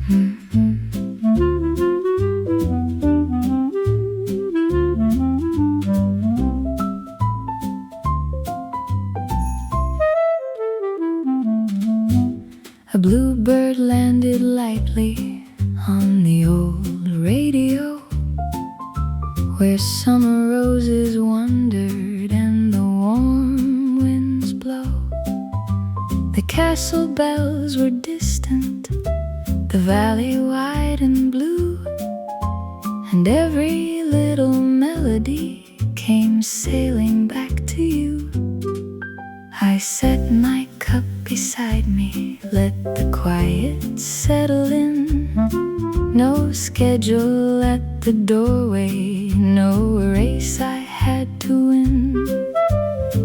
A bluebird landed lightly on the old radio, where summer roses wandered and the warm winds blow. The castle bells were distant, the valley wide and blue, and every little melody came sailing back to you. I set my cup beside me, let the quiet settle in. No schedule at the doorway, no race I had to win.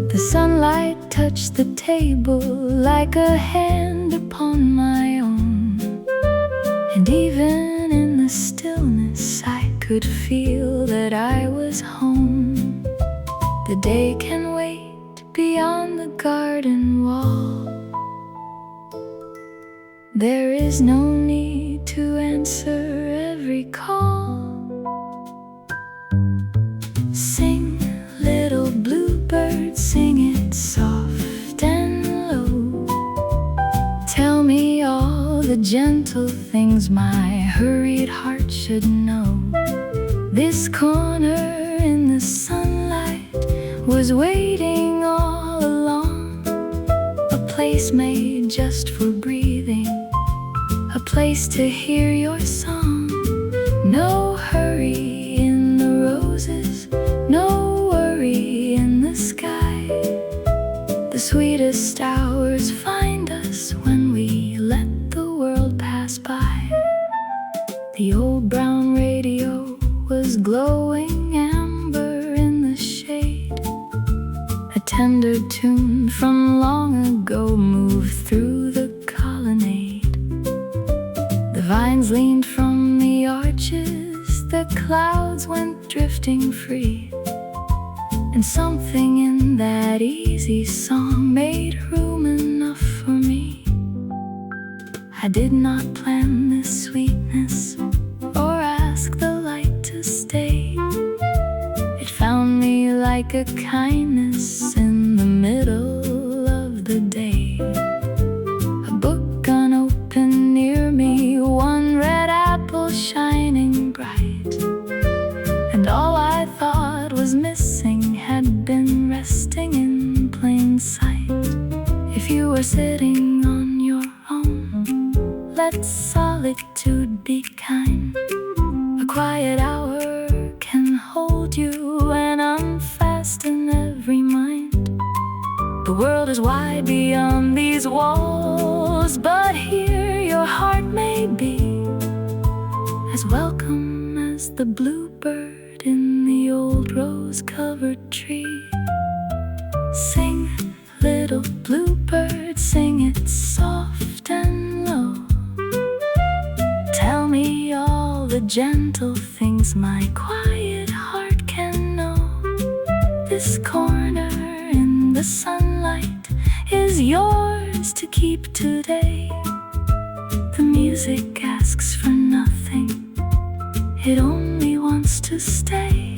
The sunlight touched the table like a hand upon my own, and even in the stillness I could feel that I was home. The day can wait beyond the garden wall. There is no need to answer every call. Sing, little bluebird, sing it soft and low. Tell me all the gentle things my hurried heart should know. This corner in the sunlight was waiting all along, a place made just for breathing, a place to hear your song. No hurry in the roses, no worry in the sky. The sweetest hours find us when we let the world pass by. The old brown radio was glowing amber in the shade. A tender tune from long ago moved through the colonnade. The vines leaned from the arches, the clouds went drifting free, and something in that easy song made room enough for me. I did not plan this sweetness or ask the light to stay. It found me like a kindness in the middle of the day. A book unopened near me, one red apple shining bright, and all I thought was missing had been resting in plain sight. If you were sitting on your own, let solitude be kind. A quiet hour can hold you and unfasten every mind. The world is wide beyond these walls, but here your heart may be as welcome as the bluebird in the old rose-covered tree. Sing, little bluebird, sing it soft and low. Tell me all the gentle things my quiet heart can know. This corner in the sunlight is yours to keep today. The music asks for nothing, it only wants to stay.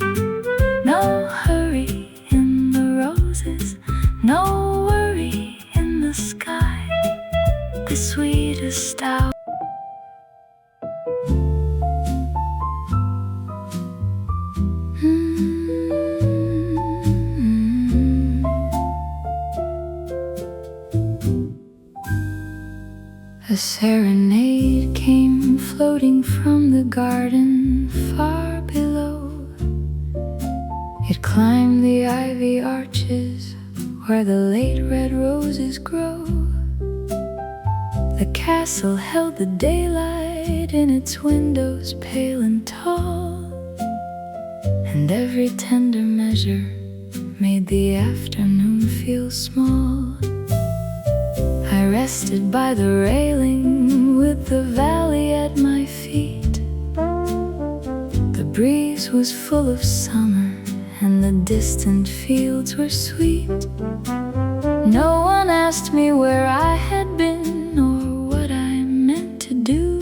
No hurry in the roses, no worry in the sky. The sweetest hour. A serenade came floating from the garden far below. It climbed the ivy arches where the late red roses grow. The castle held the daylight in its windows, pale and tall, and every tender measure made the afternoon feel small. I rested by the railing with the valley at my feet. The breeze was full of summer and the distant fields were sweet. No one asked me where I had been or what I meant to do.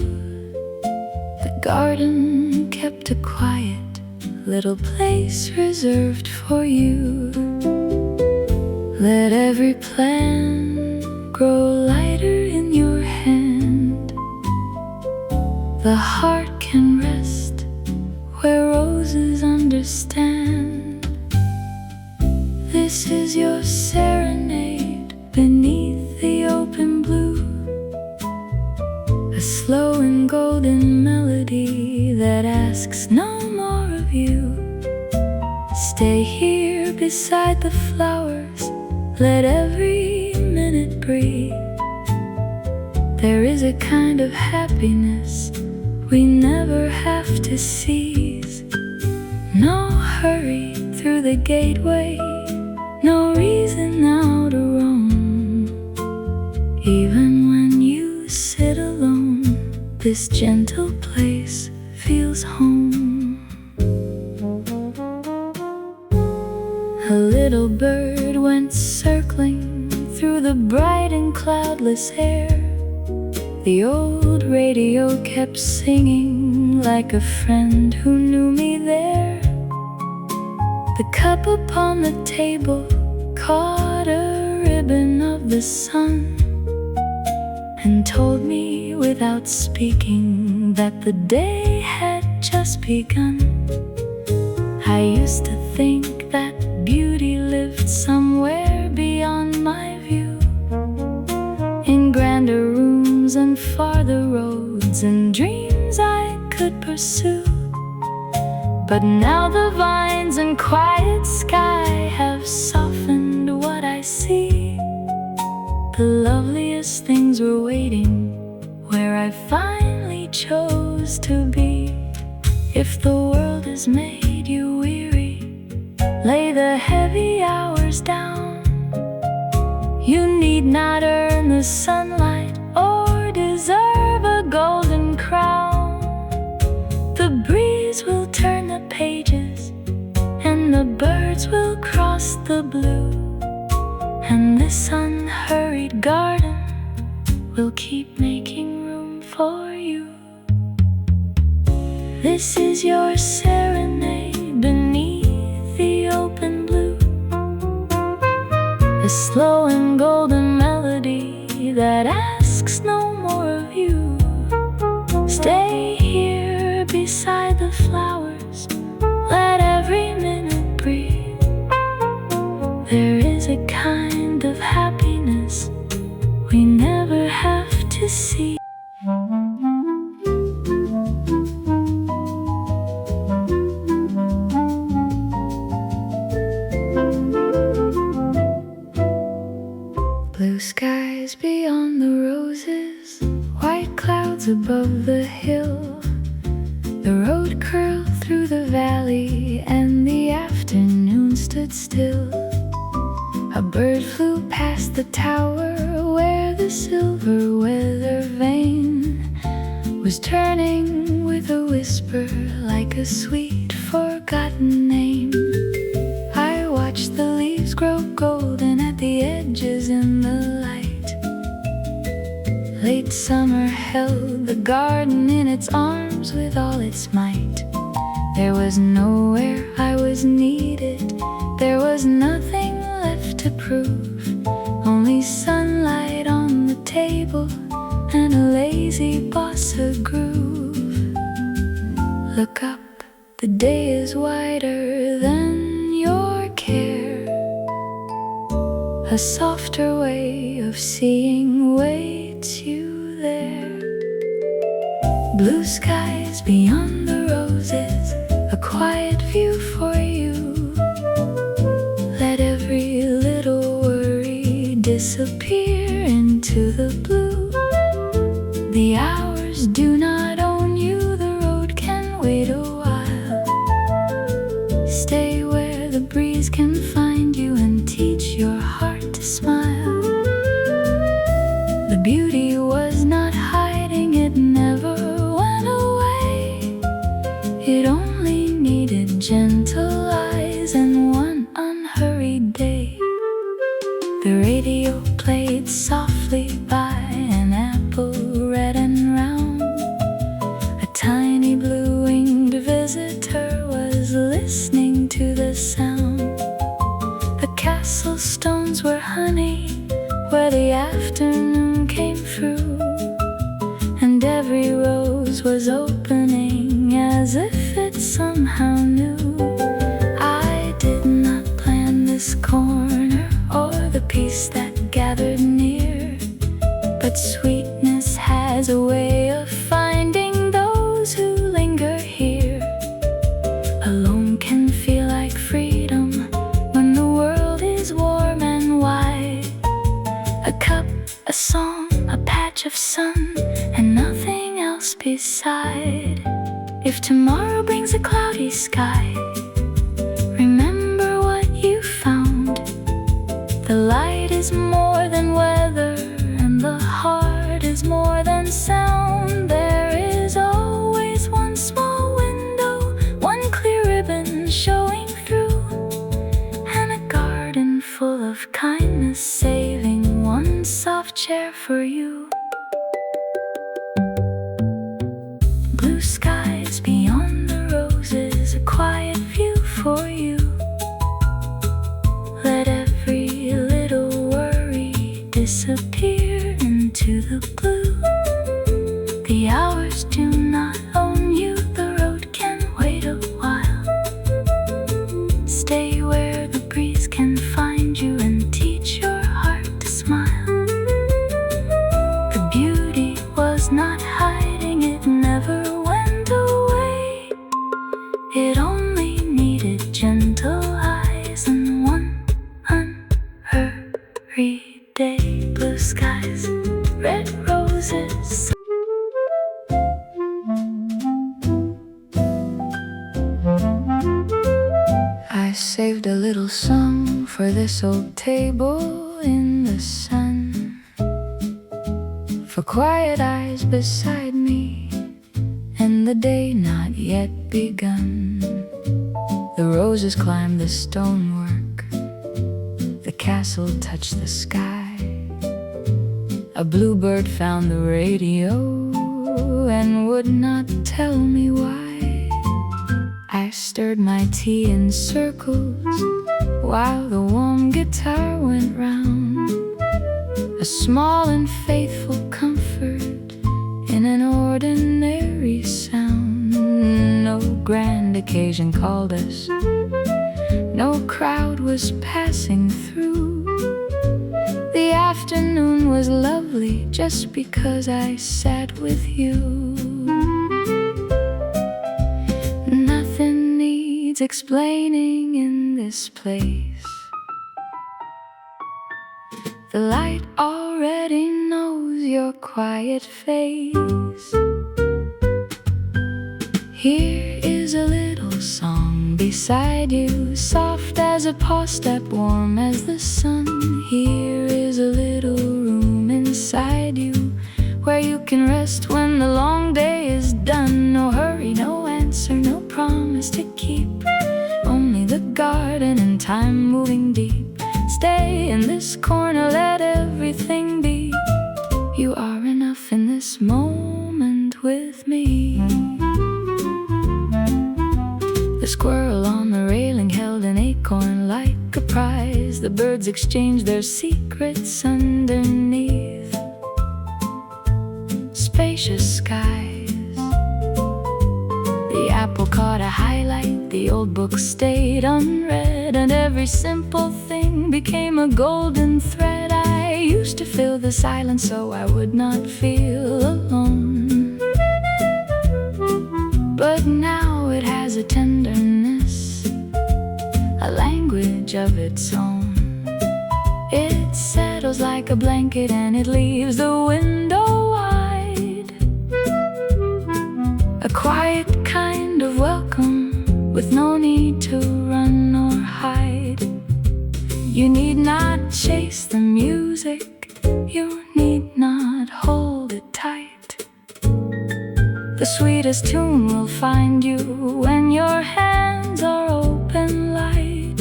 garden kept a quiet little place reserved for you. Let every plant grow lighter in your hand. The heart can rest where roses understand. This is your serenade beneath the open blue, a slow and golden melody that asks no more of you. Stay here beside the flowers, let every minute breathe. There is a kind of happiness we never have to seize. No hurry through the gateway, no reason now to roam. Even when you sit alone, this gentle place feels home. A little bird went circling through the bright and cloudless air. The old radio kept singing like a friend who knew me there. The cup upon the table caught a ribbon of the sun and told me without speaking that the day had just begun. I used to think that beauty lived somewhere beyond my view, in grander rooms and farther roads and dreams I could pursue. But now the vines and quiet sky have softened what I see. The loveliest things were waiting where I finally chose to be. If the world has made you weary, lay the heavy hours down. You need not earn the sunlight or deserve a golden crown. The breeze will turn the pages and the birds will cross the blue, and this unhurried garden will keep making room for you. This is your serenade beneath the open blue, a slow and golden melody that asks no more of you. Stay here beside the flowers, let every minute breathe. There is a kind of happiness we never have to see. Blue skies beyond the roses, white clouds above the hill. The road curled through the valley and the afternoon stood still. A bird flew past the tower where the silver weather vane was turning with a whisper like a sweet forgotten name. I watched the leaves grow golden at the edges in the light. Late summer held the garden in its arms with all its might. There was nowhere I was needed, there was nothing left to prove, only sunlight on the table and a lazy bossa groove. Look up, the day is wider than your care. A softer way of seeing waits you there. Blue skies beyond the roses, a quiet view for you. Let every little worry disappear into the blue. The hours do not own you, the road can wait a while. Stay where the breeze can find you and teach your heart to smile. The beauty was not hiding, it never went away. It only needed gentle eyes and one unhurried day. The radio played softly by, an apple red and round. every rose was opening as if it somehow knew. I did not plan this corner or the peace that gathered near, but sweetness has a way of finding those who linger here. Alone can feel like freedom when the world is warm and wide. A cup, a song, a patch of sun, and nothing else beside. If tomorrow brings a cloudy sky, remember what you found. The light is more than weather, and the heart is more than sound. There is always one small window, one clear ribbon showing through, and a garden full of kindness saving one soft chair for you. Blue skies beyond the roses, a quiet view for you. Let every little worry disappear into the blue. The hours do not own you, the road can wait a while. Stay where the breeze can find you and teach your heart to smile. The beauty was not hiding, it never went away. It only needed gentle eyes and one unhurried day. Blue skies, red roses. I saved a little song for this old table in the sun, for quiet eyes beside me and the day not yet begun. The roses climbed the stonework, the castle touched the sky. A bluebird found the radio and would not tell me why. I stirred my tea in circles while the warm guitar went round. A small and faithful comfort in an ordinary sound. No grand occasion called us, no crowd was passing through. The afternoon was lovely just because I sat with you. Nothing needs explaining in this place. The light already knows your quiet face. Here is a little song beside you, soft as a paw step, warm as the sun. Here is a little room inside you where you can rest when the long day is done. No hurry, no answer, no promise to keep, only the garden and time moving deep. Stay in this corner, let everything be. You are enough in this moment with me. The squirrel on the railing held an acorn like a prize. The birds exchanged their secrets underneath spacious skies. The apple caught a highlight, the old book stayed unread, and every simple thing became a golden thread. I used to fill the silence so I would not feel alone, but now it has a tenderness, a language of its own. It settles like a blanket and it leaves the window wide. A quiet kind of welcome with no need to run or hide. You need not chase the music, you need not hold it tight. The sweetest tune will find you when your hands are open light.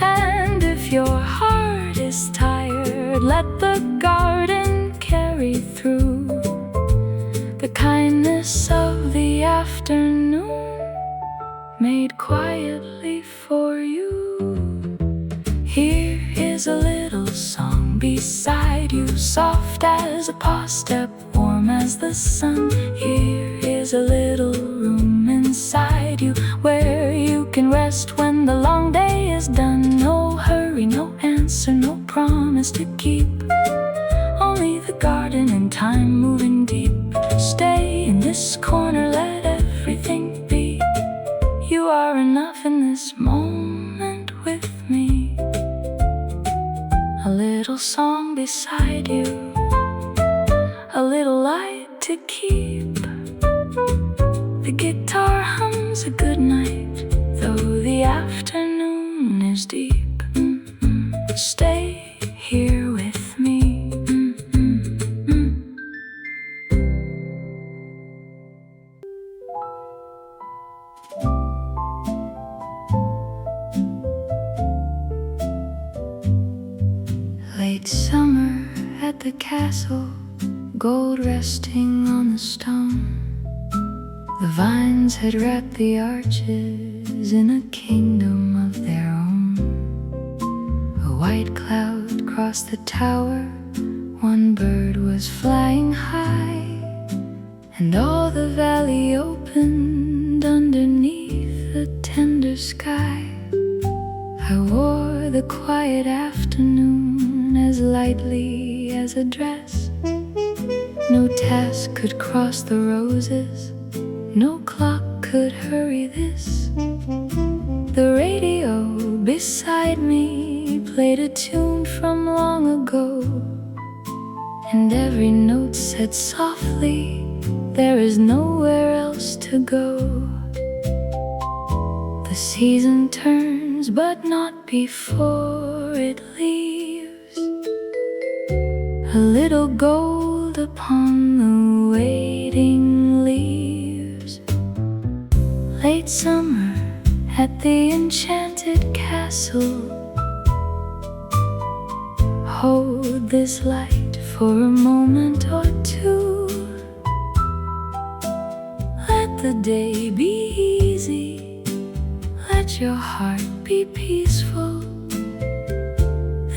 And if your heart is tired, let the garden carry through the kindness of the afternoon, made quietly for you. Here is a little song beside you, soft as a paw step, warm warm as the sun. Here is a little room inside you, where you can rest when the long day is done. No hurry, no answer, no promise to keep, only the garden and time moving deep. Stay in this corner, let everything be. You are enough in this moment with me. A little song beside you, a little light to keep. The guitar hums a good night, though the afternoon is deep. Stay here with me. Late summer at the castle, gold resting on the stone. The vines had wrapped the arches in a kingdom of their own. A white cloud crossed the tower, one bird was flying high, and all the valley opened underneath a tender sky. I wore the quiet afternoon as lightly as a dress. No task could cross the roses, no clock could hurry this. The radio beside me played a tune from long ago, and every note said softly, there is nowhere else to go. The season turns, but not before it leaves a little gold upon the waiting leaves. Late summer at the enchanted castle, hold this light for a moment or two. Let the day be easy, let your heart be peaceful.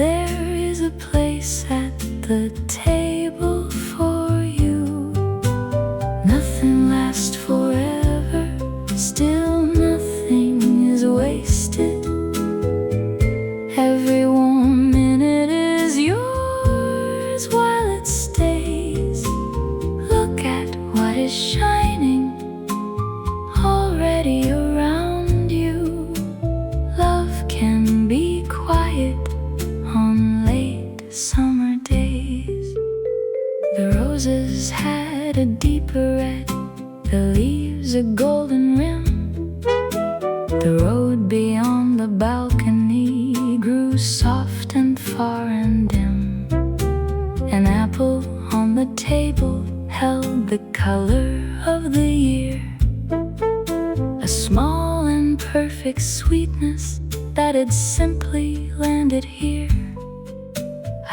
There is a place at the table for you. Nothing lasts forever, still nothing is wasted. Every warm minute is yours while it stays. Look at what is shining already around you. Love can be quiet on late summer days. The roses had a deeper red, the leaves a golden rim. The road beyond the balcony grew soft and far and dim. An apple on the table held the color of the year, a small and perfect sweetness that had simply landed here.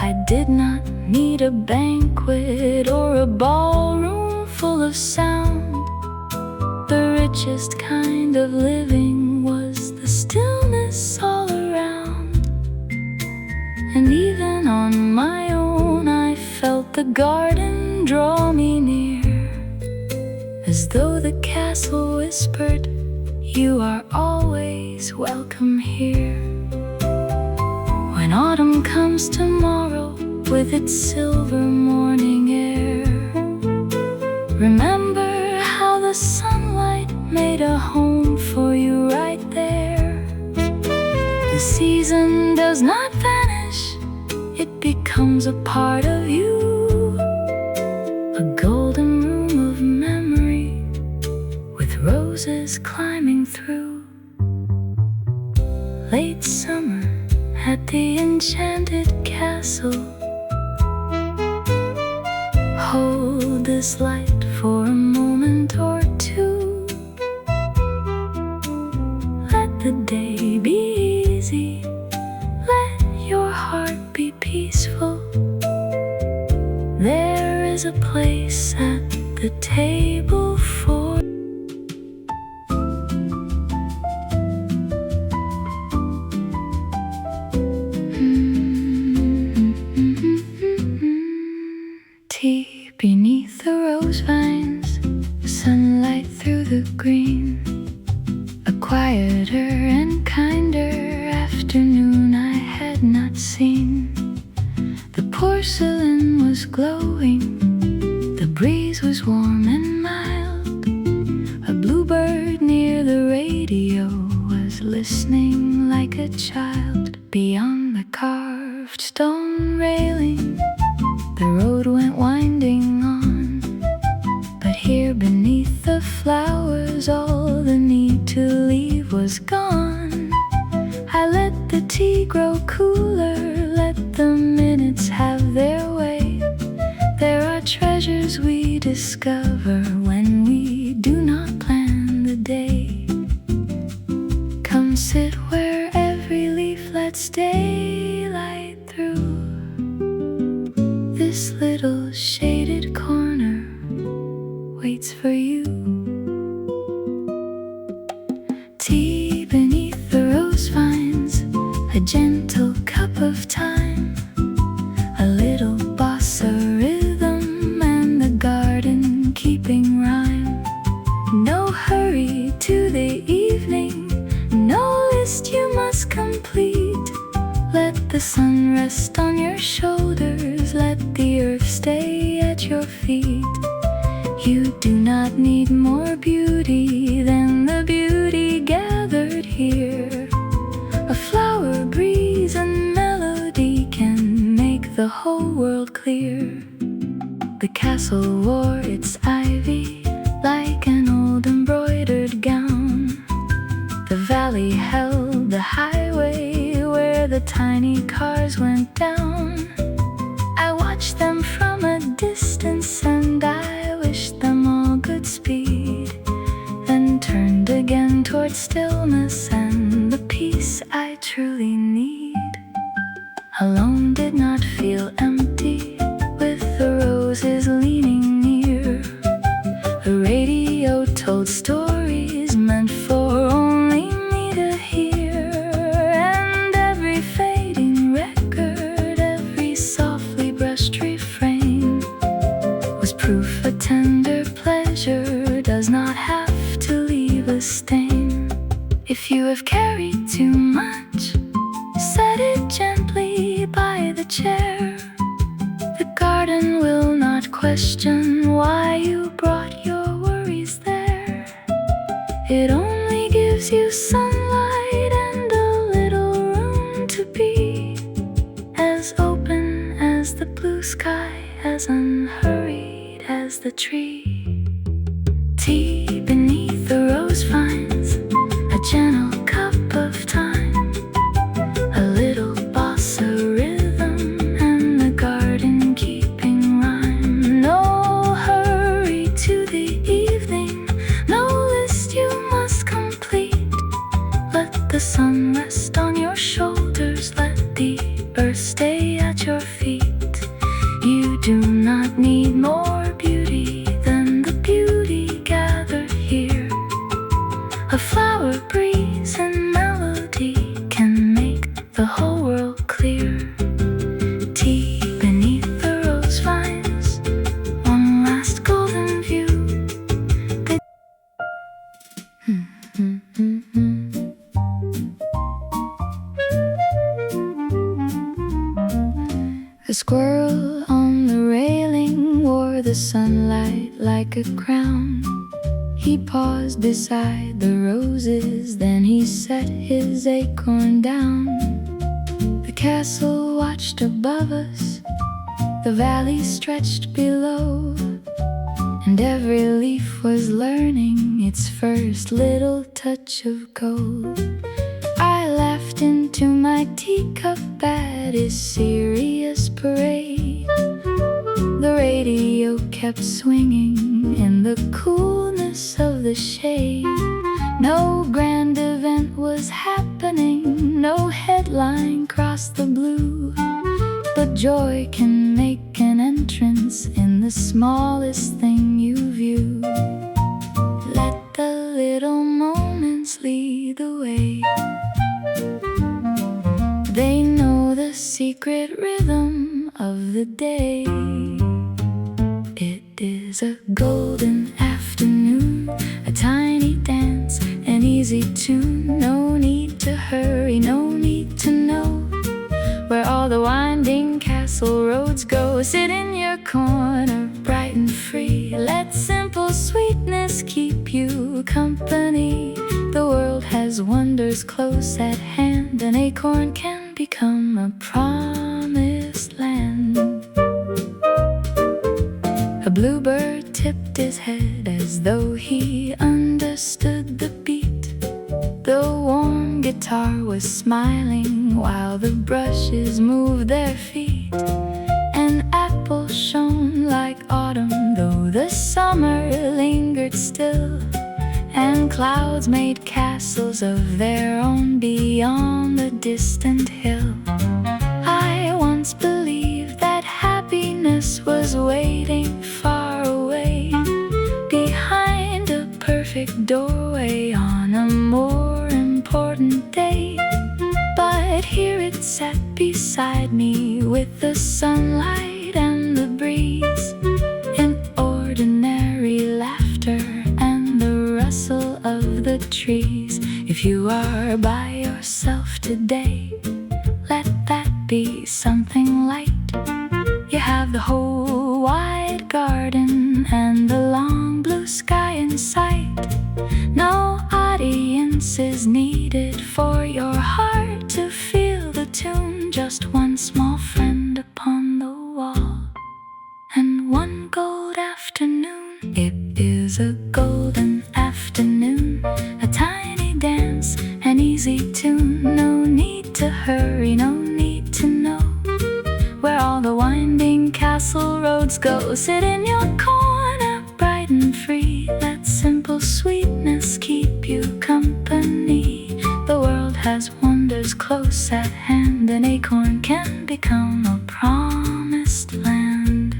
I did not need a banquet or a ballroom full of sound. The richest kind of living was the stillness all around. And even on my own I felt the garden draw me near, as though the castle whispered, you are always welcome here. When autumn comes tomorrow with its silver morning air, remember how the sunlight made a home for you right there. The season does not vanish, it becomes a part of you. A golden room of memory with roses climbing through. Late summer at the enchanted castle, hold this light for a moment or two. Let the day be easy, let your heart be peaceful. There is a place at the table for tea beneath the rose. rose vines, sunlight through the green. A quieter and kinder afternoon I had not seen. The porcelain was glowing, the breeze was warm and mild. A bluebird near the radio was listening like a child. Beyond the carved stone railing, the road went winding on. But here beneath the flowers, all the need to leave was gone. I let the tea grow cooler, let the minutes have their way. There are treasures we discover when we do not plan the day. Come sit where every leaf lets daylight through. This little shaded corner waits for you. Tea beneath the rose vines, a gentle cup of time, a little bossa rhythm, and the garden keeping rhyme. No hurry to the evening, no list you must complete. Let the sun rest on your shoulders, let the earth stay at your feet. You do not need more beauty than the beauty gathered here. A flower, breeze, and melody can make the whole world clear. The castle wore its ivy like an old embroidered gown. The valley held the highway where the tiny cars went down. I watched them from a distance and I wished them all good speed, then turned again toward stillness and the peace I truly need. Alone did not feel empty, with the roses leaning near. The radio told stories meant for only me to hear, and every fading record, every softly brushed refrain was proof a tender pleasure does not have to leave a stain. If you have carried too much, set it gently by the chair. The garden will not question why you brought your worries there. It only gives you sunlight and a little room to be as open as the blue sky, as unhurried as the tree. Tea beneath the rose vines, a gentle cup of time, a little bossa rhythm, and the garden keeping rhyme. No hurry to the evening, no list you must complete. Let the sun rest on your shoulders, let the earth stay at your feet. You do not need more beauty than the beauty gathered here. A flower, breeze, and melody can make the whole world clear. Tea beneath the rose vines, one last golden view. The squirrel on the railing wore the sunlight like a crown. He paused beside the roses, then he set his acorn down. The castle watched above us, the valley stretched below, and every leaf was learning its first little touch of gold. I laughed into my teacup at his serious parade. The radio kept swinging in the coolness of the shade. No grand event was happening, no headline crossed the blue, but joy can make an entrance in the smallest thing you view. Let the little moments lead the way. They know the secret rhythm of the day. It is a golden afternoon, a tiny dance, an easy tune. No need to hurry, no need to know where all the winding castle roads go. Sit in your corner, bright and free. Let simple sweetness keep you company. The world has wonders close at hand. An acorn can become a promised land. A bluebird tipped his head as though he understood the beat. The warm guitar was smiling while the brushes moved their feet. An apple shone like autumn, though the summer lingered still. And clouds made castles of their own beyond the distant hill. I once believed that happiness was waiting far away, behind a perfect doorway on a more important day. But here it sat beside me, with the sunlight and the breeze, in ordinary laughter and the rustle of the trees. If you are by yourself today, let that be something light. You have the whole wide garden and the long blue sky in sight. No audience is needed for your heart to feel the tune. Just one small friend upon the wall, and one gold afternoon. It is a golden afternoon, a tiny dance, an easy tune. No need to hurry, no need to know where all the winding castle roads go. Sit in your corner, bright and free. Let simple sweetness keep you company. The world has wonders close at hand. An acorn can become a promised land.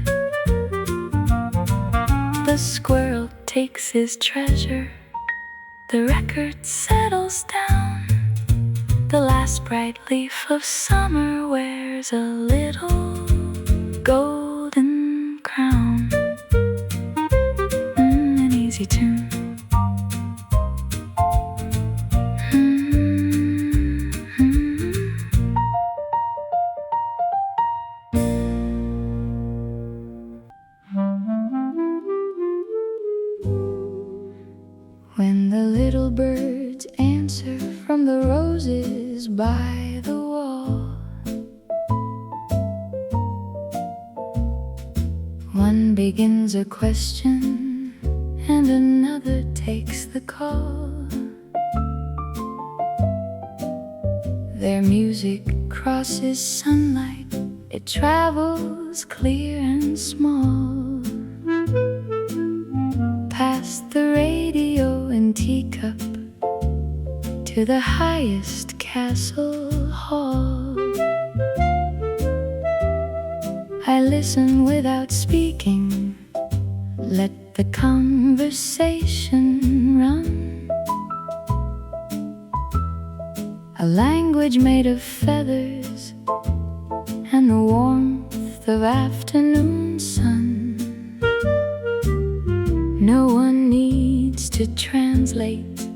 The squirrel takes his treasure, the record settles down. The last bright leaf of summer wears a little golden crown. An easy tune. When the little birds answer from the roses by the wall, one begins a question and another takes the call. Their music crosses sunlight, it travels clear and small, past the radio and teacup to the highest castle hall. I listen without speaking, let the conversation run. A language made of feathers and the warmth of afternoon sun. No one needs to translate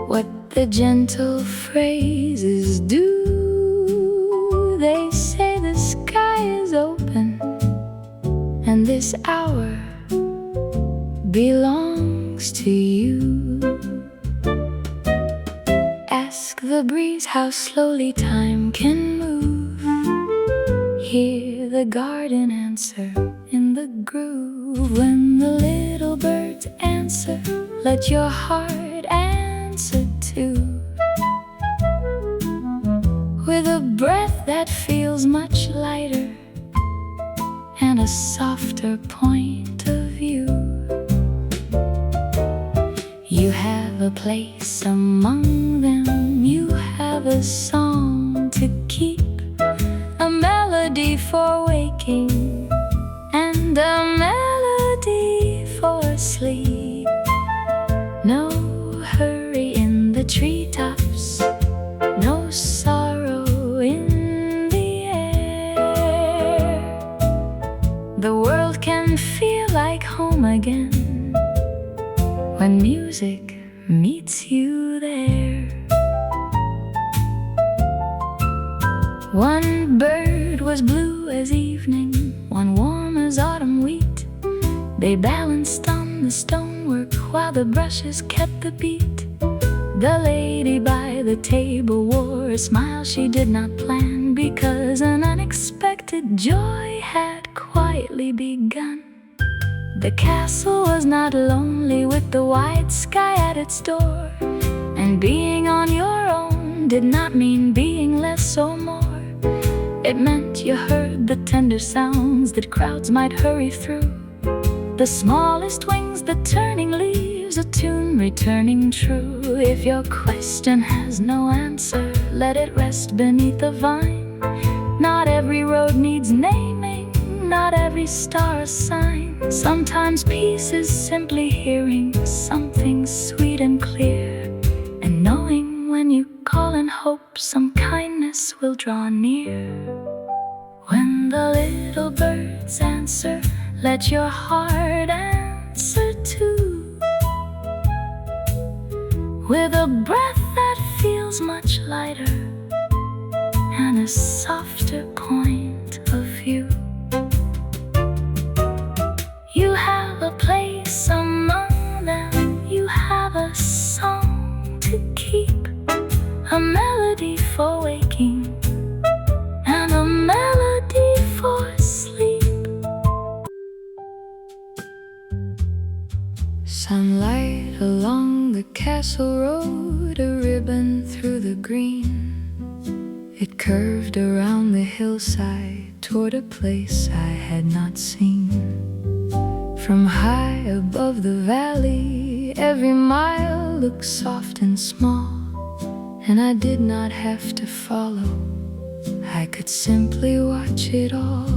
what the gentle phrases do. They say the sky is open and this hour belongs to you. Ask the breeze how slowly time can move. Hear the garden answer in the groove. When the little birds answer, let your heart answer too, with a breath that feels much lighter and a softer point of view. You have a place among them, you have a song to keep, a melody for waking and a melody for sleep. No hurry in the treetops, no sorrow in the air. The world can feel like home again again when music meets you there. One bird was blue as evening, one warm as autumn wheat. They balanced on the stonework while the brushes kept the beat. The lady by the table wore a smile she did not plan, because an unexpected joy had quietly begun. The castle was not lonely with the wide sky at its door, and being on your own did not mean being less or more. It meant you heard the tender sounds that crowds might hurry through, the smallest wings, the turning leaves, a tune returning true. If your question has no answer, let it rest beneath the vine. Not every road needs naming, not every star a sign. Sometimes peace is simply hearing something sweet and clear, and knowing when you call in hope some kindness will draw near. When the little birds answer, let your heart answer too, with a breath that feels much lighter and a softer point of view. You have a place among them, you have a song to keep, a melody for waking and a melody for sleep. Sunlight along the castle road, a ribbon through the green. It curved around the hillside toward a place I had not seen. From high above the valley, every mile looked soft and small, and I did not have to follow, I could simply watch it all.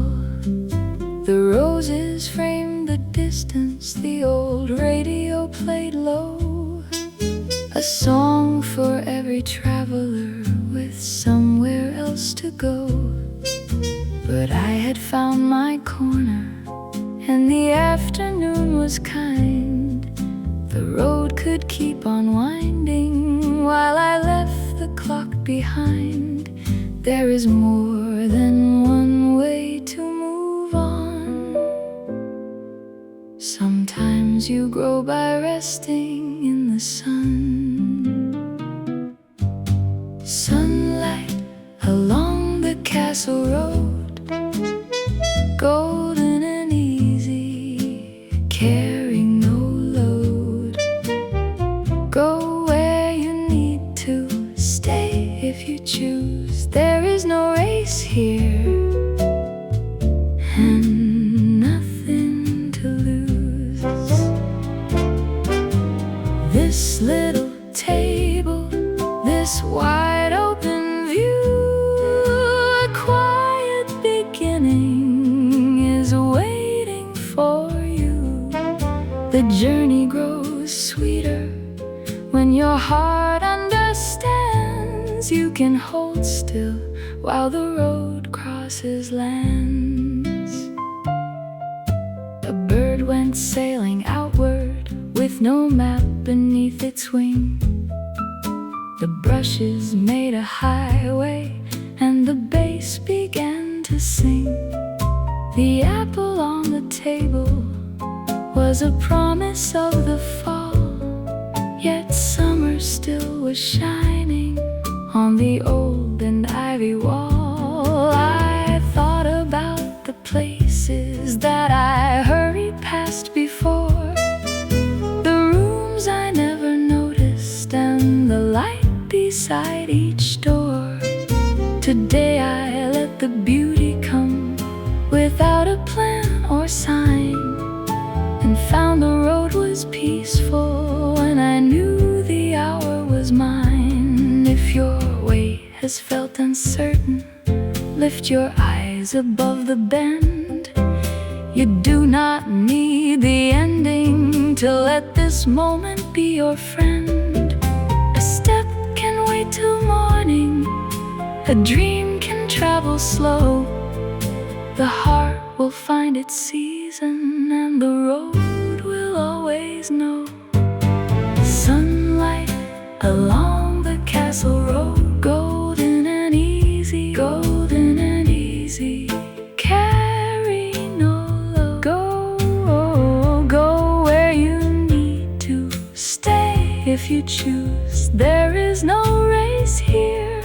The roses framed the distance, the old radio played low, a song for every traveler with somewhere else to go. But I had found my corner, and the afternoon was kind. The road could keep on winding while I left the clock behind. There is more than one way to move on. Sometimes you grow by resting in the sun. Sunlight along the castle road, golden and easy, carrying no load. Go where you need to, stay if you choose. There is no race here, and nothing to lose. This little table, this wide open view, a quiet beginning is waiting for you. The journey grows sweeter when your heart understands. You can hold still while the road crosses lands. A bird went sailing outward with no map beneath its wing. The brushes made a highway and the bass began to sing. The apple on the table was a promise of the fall, yet summer still was shining on the old and ivy wall. I thought about the places that I hurried past before, the rooms I never noticed and the light beside each door. Today I let the beauty come without a plan or sign, and found the road was peaceful and I knew the hour was mine. If your way has felt uncertain, lift your eyes above the bend. You do not need the ending to let this moment be your friend. A step can wait till morning, a dream can travel slow. The heart will find its season and the road will is no sunlight along the castle road, golden and easy, golden and easy. Carry no load. Go where you need to stay if you choose. There is no race here,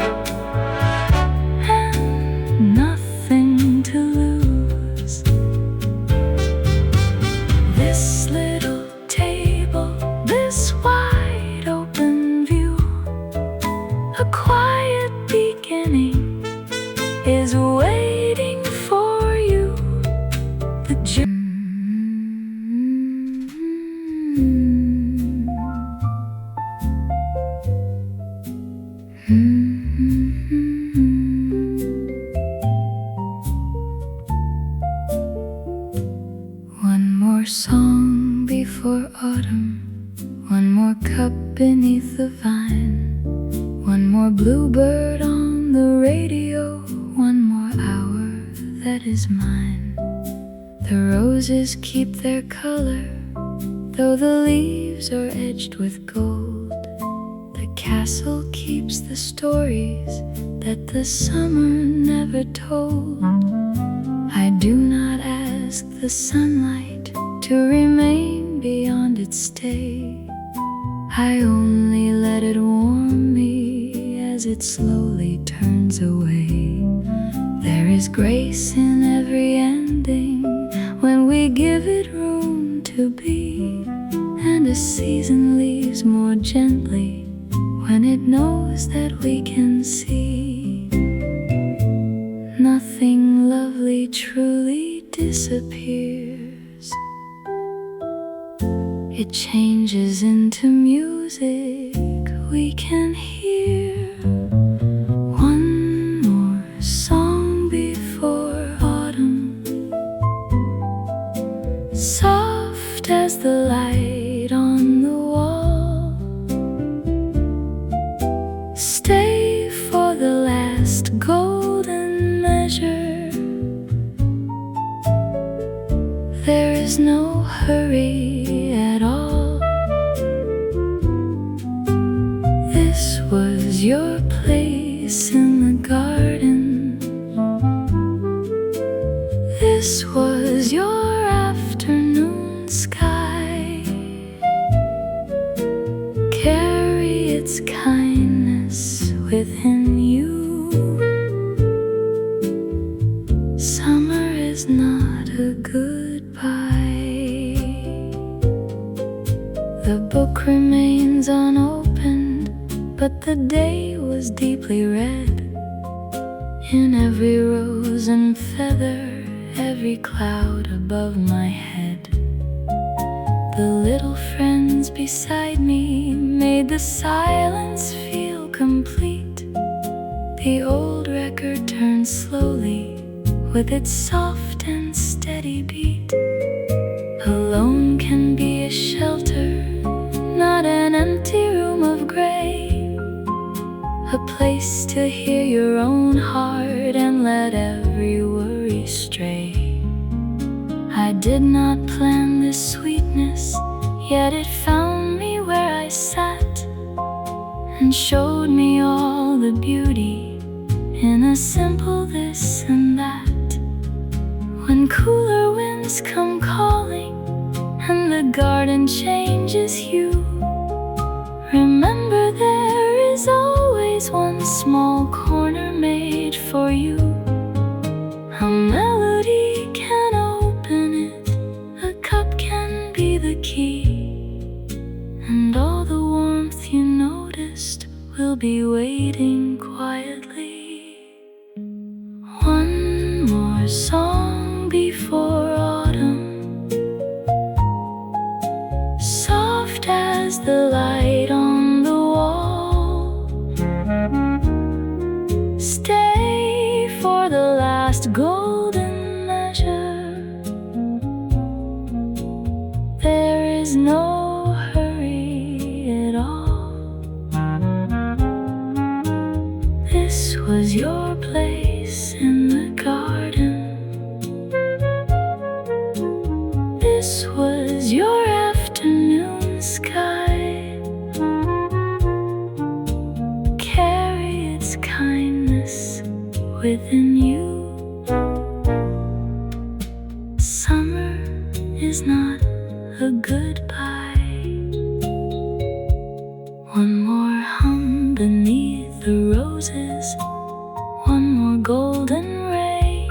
and nothing to lose. This little table, this wide open view, a quiet beginning is waiting for you. The One more song before autumn, one more cup beneath the vine, one more bluebird on the radio, one more hour that is mine. The roses keep their color, though the leaves are edged with gold. The castle keeps the stories that the summer never told. I do not ask the sunlight to remain beyond its stay. I only let it warm me as it slowly turns away. There is grace in every ending when we give it room to be, and a season leaves more gently when it knows that we can see. Nothing lovely truly disappears. It changes into music we can hear. One more song before autumn, soft as the light on the wall. Stay for the last golden measure. There is no hurry at all. This was your place in the garden. This was your afternoon sky. Carry its kindness within you. Summer is not a goodbye. The book remains unopened, but the day was deeply read. In every rose and feather, every cloud above my head. The little friends beside me made the silence feel complete. The old record turned slowly with its soft and steady beat. Alone can be a shelter, not an empty room of gray. A place to hear your own heart and let every worry stray. I did not plan this sweetness, yet it found me where I sat, and showed me all the beauty in a simple this and that. When cooler winds come calling and the garden changes hue, remember there is always one small corner made for you. A melody can open it, a cup can be the key, and all the warmth you noticed will be waiting quietly. One more song before autumn, soft as the light on the wall. Stay for the last golden measure. There is no hurry at all. This was your place in the garden. This was your afternoon within you. Summer is not a goodbye. One more hum beneath the roses, one more golden ray.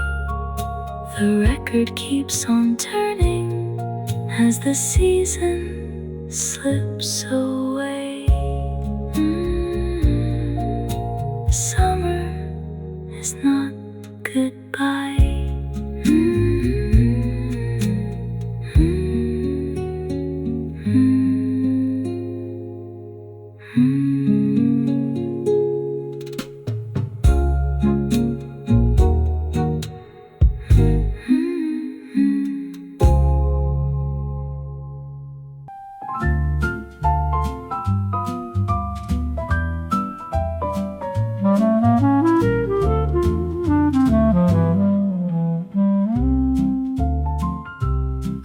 The record keeps on turning as the season slips away. Summer is not goodbye.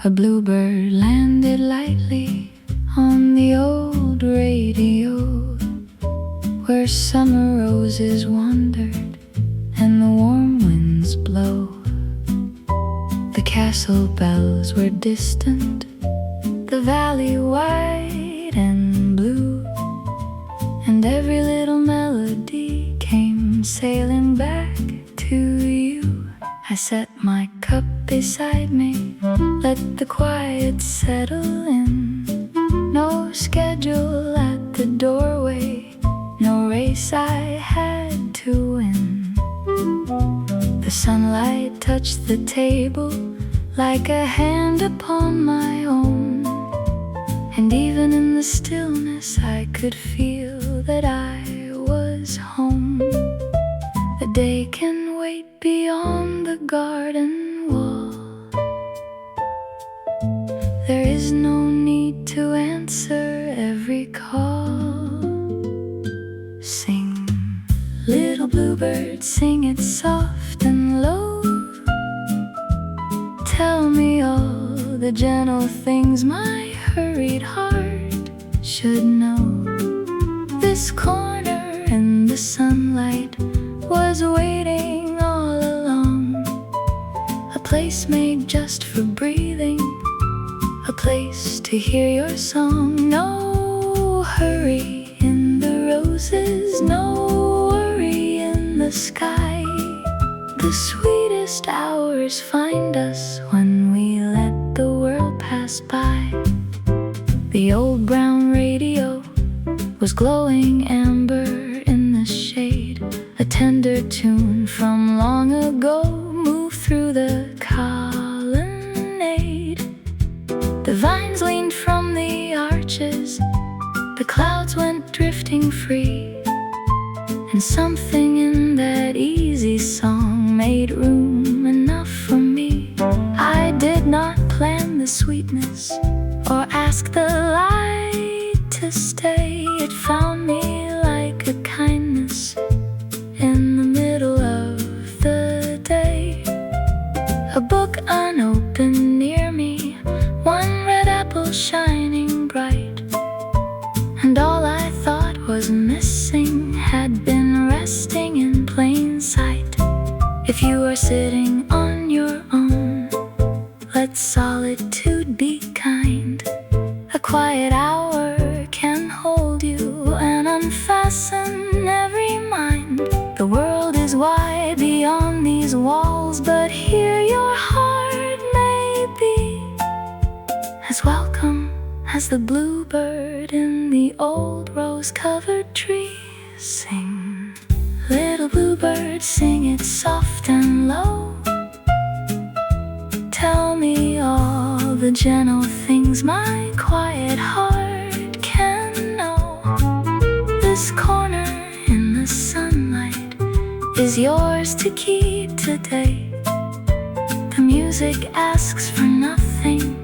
A bluebird landed lightly on the old radio, where summer roses wandered and the warm winds blow. The castle bells were distant, the valley wide and blue, and every little melody came sailing back to you. I set my cup beside me, let the quiet settle in. No schedule at the doorway, no race I had to win. The sunlight touched the table like a hand upon my own, and even in the stillness I could feel that I was home. The day can wait beyond the garden wall. There is no need to answer every call. Sing, little bluebird, sing it soft and low. Tell me all the gentle things my hurried heart should know. This corner in the sunlight was waiting all along, a place made just for breathing, a place to hear your song. No hurry in the roses, no worry in the sky. The sweetest hours find us when we let the world pass by. The old brown radio was glowing amber in the shade. A tender tune from long ago moved through the colonnade. The vines leaned from the arches, the clouds went drifting free, and something in that easy song made room enough for me. I did not plan the sweetness or ask the light to stay. It found me like a kindness in the middle of the day. A book unopened near me, one red apple shining bright, and all I thought was missing had been resting in plain sight. If you are sitting on your own, let solitude be kind. A quiet hour can hold you and unfasten every mind. The world is wide beyond these walls, but here your heart may be as welcome as the bluebird in the old rose-covered tree. Sing, little bluebird, sing it soft and low. Tell me all the gentle things my quiet heart can know. This corner in the sunlight is yours to keep today. The music asks for nothing,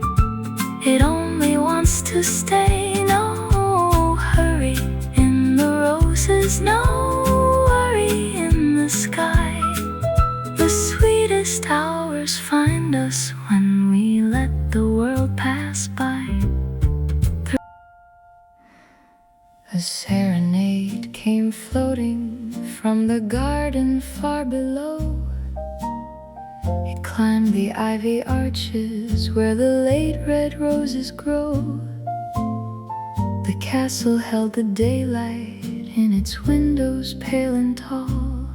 it only wants to stay. No hurry in the roses, no worry in the sky. The sweetest hours find us when we let the world pass by. A serenade came floating from the garden far below. climbed the ivy arches where the late red roses grow. The castle held the daylight in its windows, pale and tall,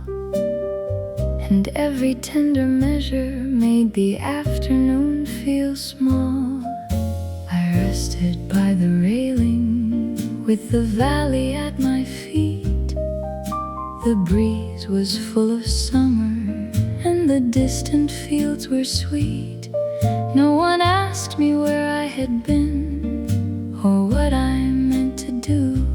and every tender measure made the afternoon feel small. I rested by the railing with the valley at my feet. The breeze was full of summer and the distant fields were sweet. No one asked me where I had been or what I meant to do.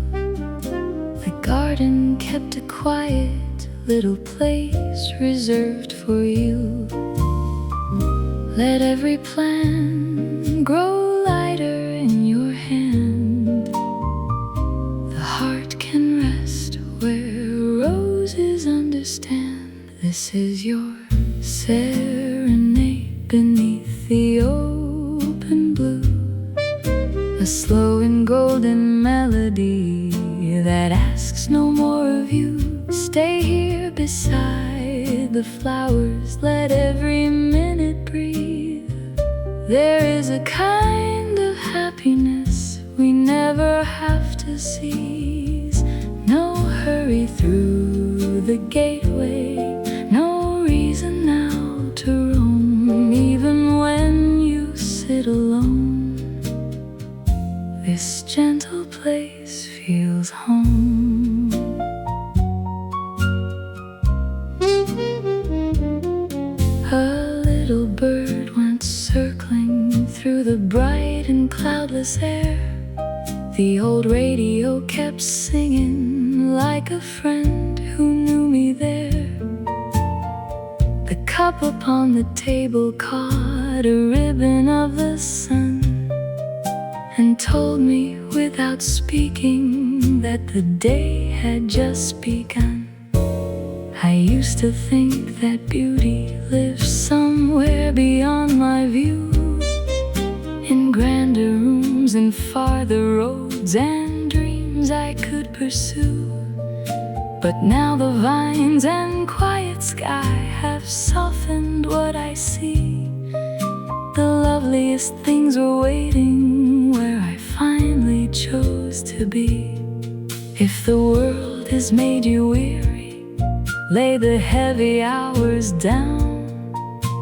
The garden kept a quiet little place reserved for you. Let every plan grow lighter in your hand. The heart can rest where roses understand. This is your serenade beneath the open blue, a slow and golden melody that asks no more of you. Stay here beside the flowers, let every minute breathe. There is a kind of happiness we never have to seize. No hurry through the gateway, no reason now to roam. Even when you sit alone, this gentle place feels home. A little bird went circling through the bright and cloudless air. The old radio kept singing like a friend who knew me there. The cup upon the table caught a ribbon of the sun and told me without speaking that the day had just begun. I used to think that beauty lives somewhere beyond my view, in grander rooms and farther roads and dreams I could pursue. But now the vines and quiet sky have softened what I see. The loveliest things were waiting where I finally chose to be. If the world has made you weary, lay the heavy hours down.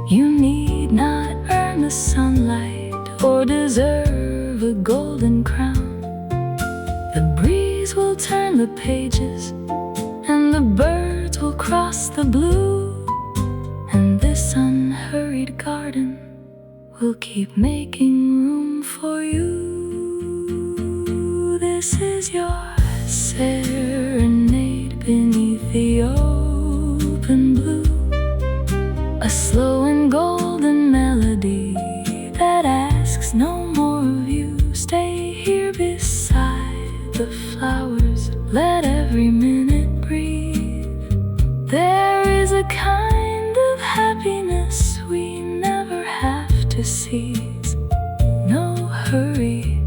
You need not earn the sunlight or deserve a golden crown. The breeze will turn the pages and the birds will cross the blue, and this unhurried garden will keep making room for you. This is your serenade beneath the open blue, a slow and golden melody that asks no more of you. Stay here beside the flowers, let every minute breathe. There is a kind of happiness we never have to seize. No hurry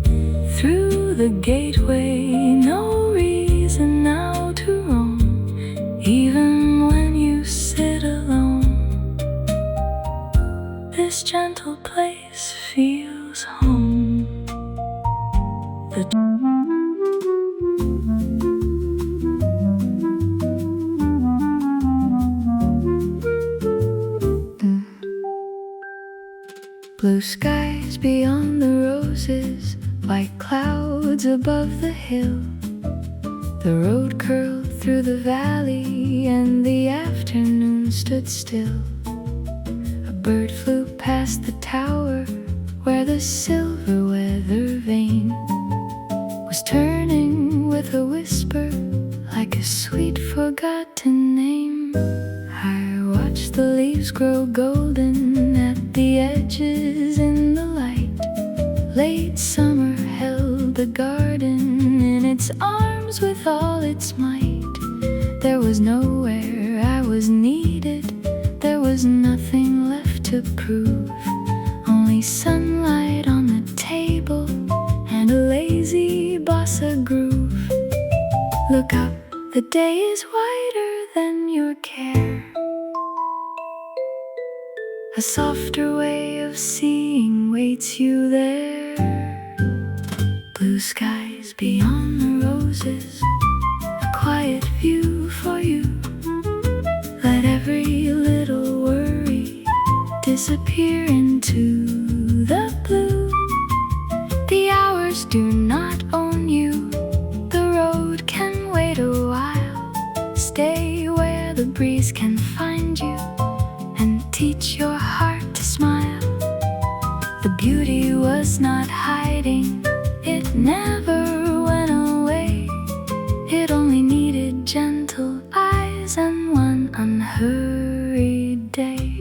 through the gateway, no reason now to roam. Even when you sit alone, this gentle place feels home. Blue skies beyond the roses, white clouds above the hill. The road curled through the valley and the afternoon stood still. A bird flew past the tower where the silver weather vane was turning with a whisper like a sweet forgotten name. I watched the leaves grow golden at the edges in the light. Late summer held the garden in its arms with all its might. There was nowhere I was needed, there was nothing left to prove. Only sunlight on the table and a lazy bossa groove. Look up, the day is whiter than your care. A softer way of seeing waits you there. Blue skies beyond the roses, a quiet view for you. Let every little worry disappear into the blue. The hours do not own you, the road can wait a while. Stay where the breeze can find you and teach your heart to smile. The beauty was not hiding, it never went away. It only needed gentle eyes and one unhurried day.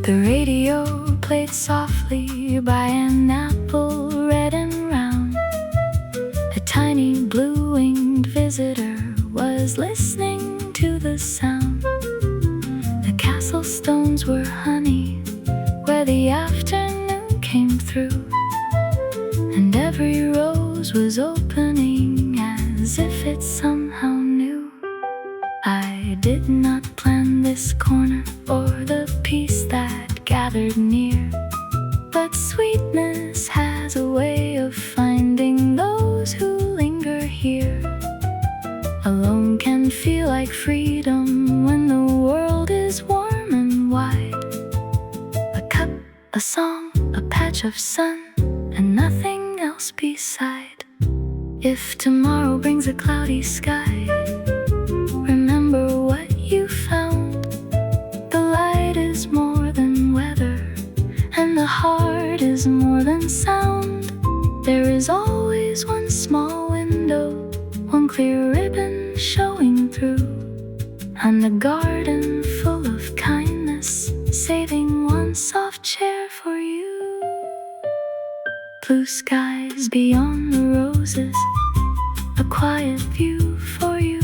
The radio played softly by an apple red and round. A tiny blue-winged visitor was listening to the sound. The castle stones were honey where the afternoon came through, and every rose was opening as if it somehow knew. I did not plan this corner or the peace that gathered near, but sweetness has a way of finding those who linger here. Alone can feel like freedom when the world is warm and wide. A cup, a song, a patch of sun, and nothing else beside. If tomorrow brings a cloudy sky, remember what you found. The light is more than weather, and the heart is more than sound. There is always one small window, one clear ribbon showing through, and a garden full of kindness, saving one soft chair for you. Blue skies beyond the roses, a quiet view for you.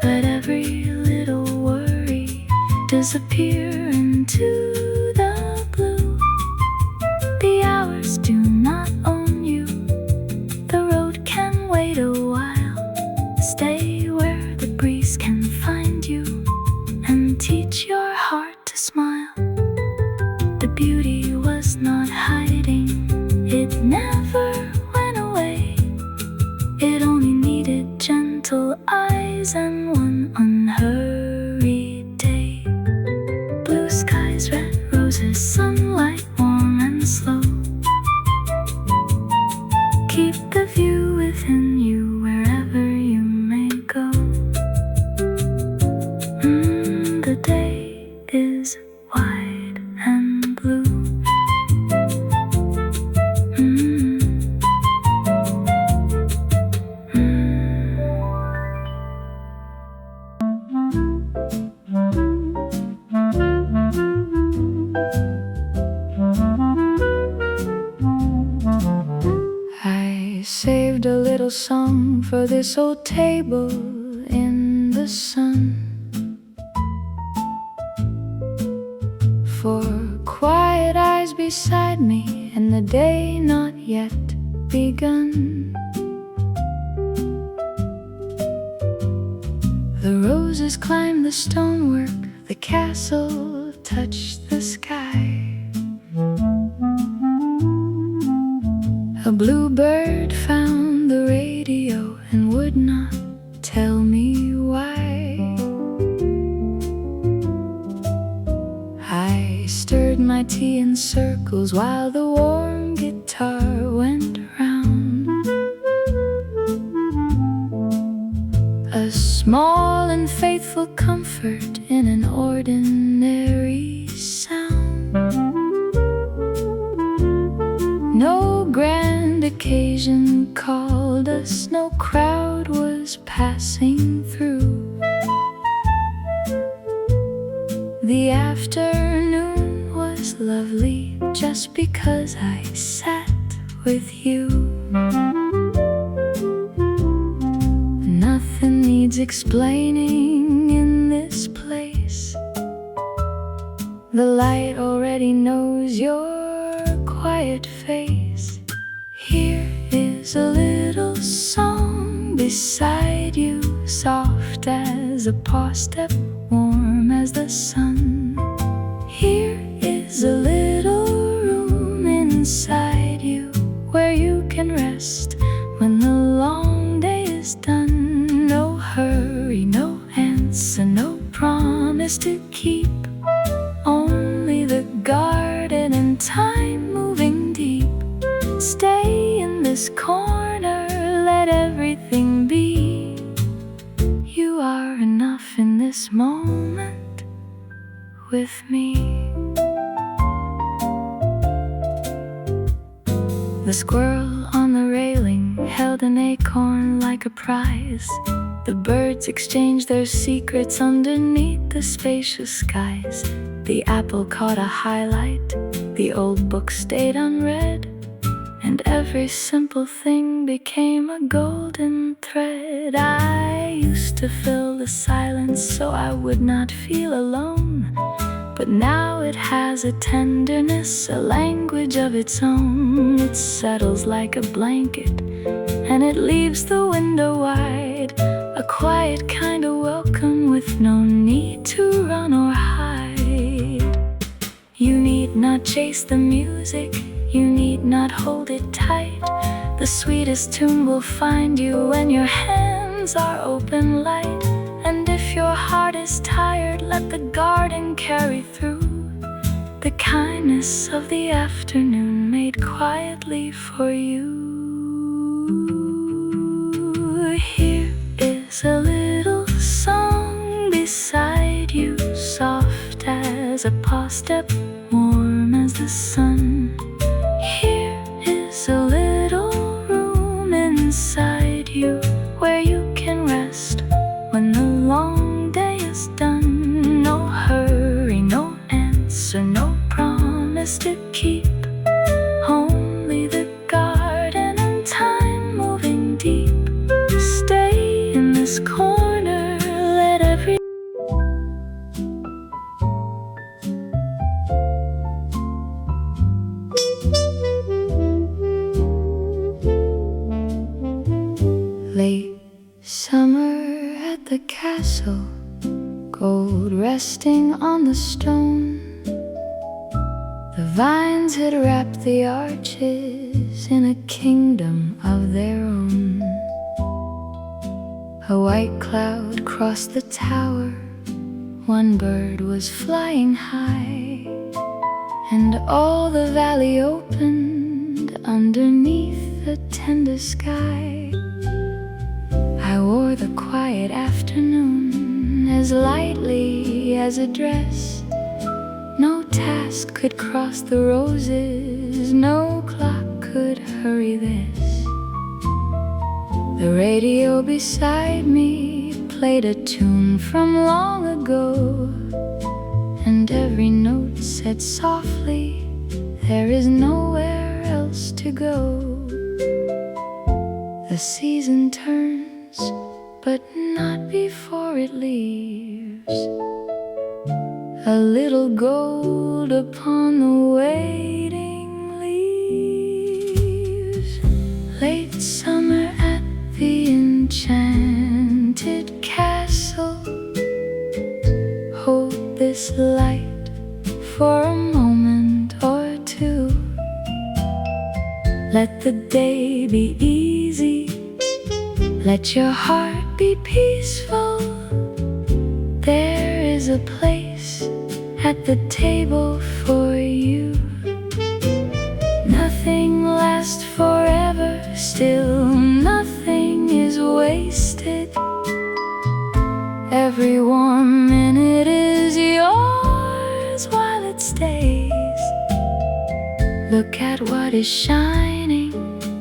Let every little worry disappear into the blue. The hours do not own you, the road can wait a while. Stay where the breeze can find you and teach your heart to smile. The beauty was not hiding, it never went away. It only needed gentle eyes and one unhurried day. Blue skies, red roses, sunlight warm and slow. Keep the view within you wherever you may go. The day is wide and blue. I saved a little song for this old table in the sun, for quiet eyes beside me and the day not yet begun. The roses climbed the stonework, the castle touched the sky. A bluebird found the radio and would not tell me why. I stirred my tea in circles while the warm guitar went round. A small and faithful comfort in an ordinary sound. No grand occasion called us, no crowd was passing through. The afternoon was lovely just because I sat with you. Nothing needs explaining in this place. The light already knows your quiet face. Here is a little song beside you, soft as a paw step, warm warm as the sun. Here is a little room inside you where you can rest when the long day is done. No hurry, no answer, no promise to keep. Only the garden and time moving deep. Stay in this corner, let everything be. You are enough in this moment with me. The squirrel on the railing held an acorn like a prize. The birds exchanged their secrets underneath the spacious skies. The apple caught a highlight, the old book stayed unread, and every simple thing became a golden thread. I used to fill the silence so I would not feel alone, but now it has a tenderness, a language of its own. It settles like a blanket, and it leaves the window wide. A quiet kind of welcome with no need to run or hide. You need not chase the music, you need not hold it tight. The sweetest tune will find you when your hands are open light. And if your heart is tired, let the garden carry through the kindness of the afternoon made quietly for you. Here is a little song beside you, soft as a paw step, warm as the sun. Here is a little room inside you where you can rest when the long day is done. No hurry, no answer, no promise to keep. Only the garden and time moving deep. Stay in this corner, let every late summer at the castle, gold resting on the stone. The vines had wrapped the arches in a kingdom of their own. A white cloud crossed the tower, one bird was flying high, and all the valley opened underneath a tender sky. I wore the quiet afternoon as lightly as a dress. No task could cross the roses, no clock could hurry this. The radio beside me played a tune from long ago, and every note said softly, there is nowhere else to go. The season turns, but not before it leaves a little gold upon the waiting leaves. Late summer at the enchanted castle, hold this light for a moment or two. Let the day be easy, let your heart be peaceful. There is a place at the table for you. Nothing lasts forever, still nothing is wasted. Every warm minute is yours while it stays. Look at what is shining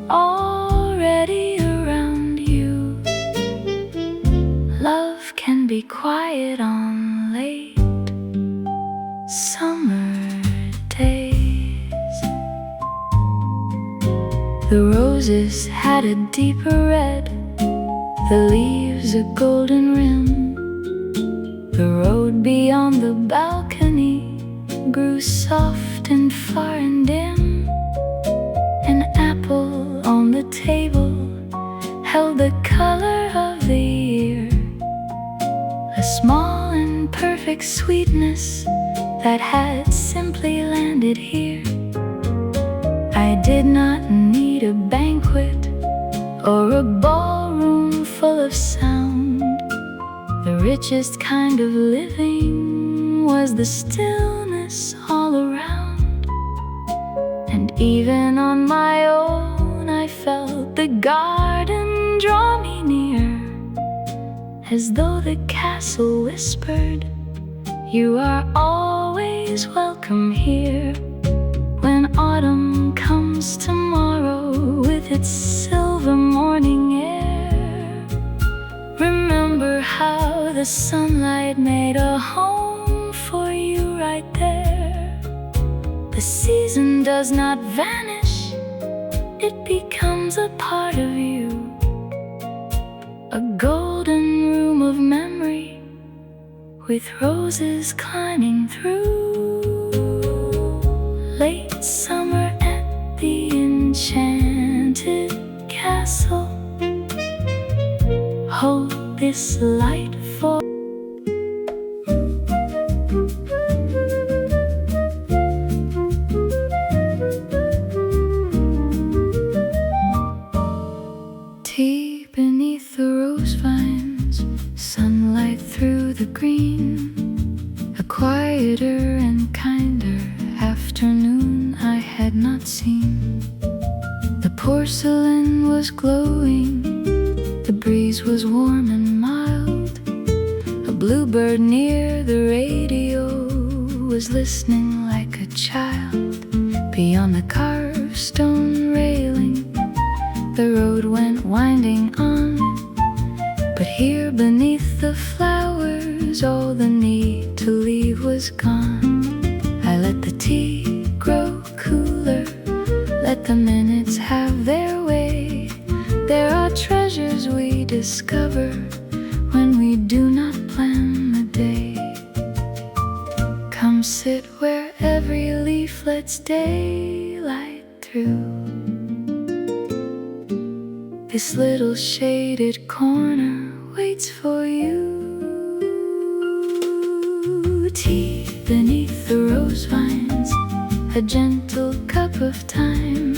already around you. Love can be quiet on late summer days. The roses had a deeper red, the leaves a golden rim. The road beyond the balcony grew soft and far and dim. An apple on the table held the color of the year, a small and perfect brick sweetness that had simply landed here. I did not need a banquet or a ballroom full of sound. The richest kind of living was the stillness all around. And even on my own I felt the garden draw me near, as though the castle whispered, "You are always welcome here." When autumn comes tomorrow with its silver morning air, remember how the sunlight made a home for you right there. The season does not vanish, it becomes a part of you. A golden room of memory with roses climbing through. Late summer at the Enchanted castle. Hold this light for tea beneath the rose vines, sunlight through the green. A quieter and kinder afternoon I had not seen. The porcelain was glowing, the breeze was warm and mild. A bluebird near the radio was listening like a child. Beyond the carved stone railing, the road went winding on. But here beneath the flowers, all the need to leave was gone. I let the tea grow cooler, let the minutes have their way. There are treasures we discover when we do not plan the day. Come sit where every leaf lets daylight through. This little shaded corner waits for you. Tea beneath the rose vines, a gentle cup of time,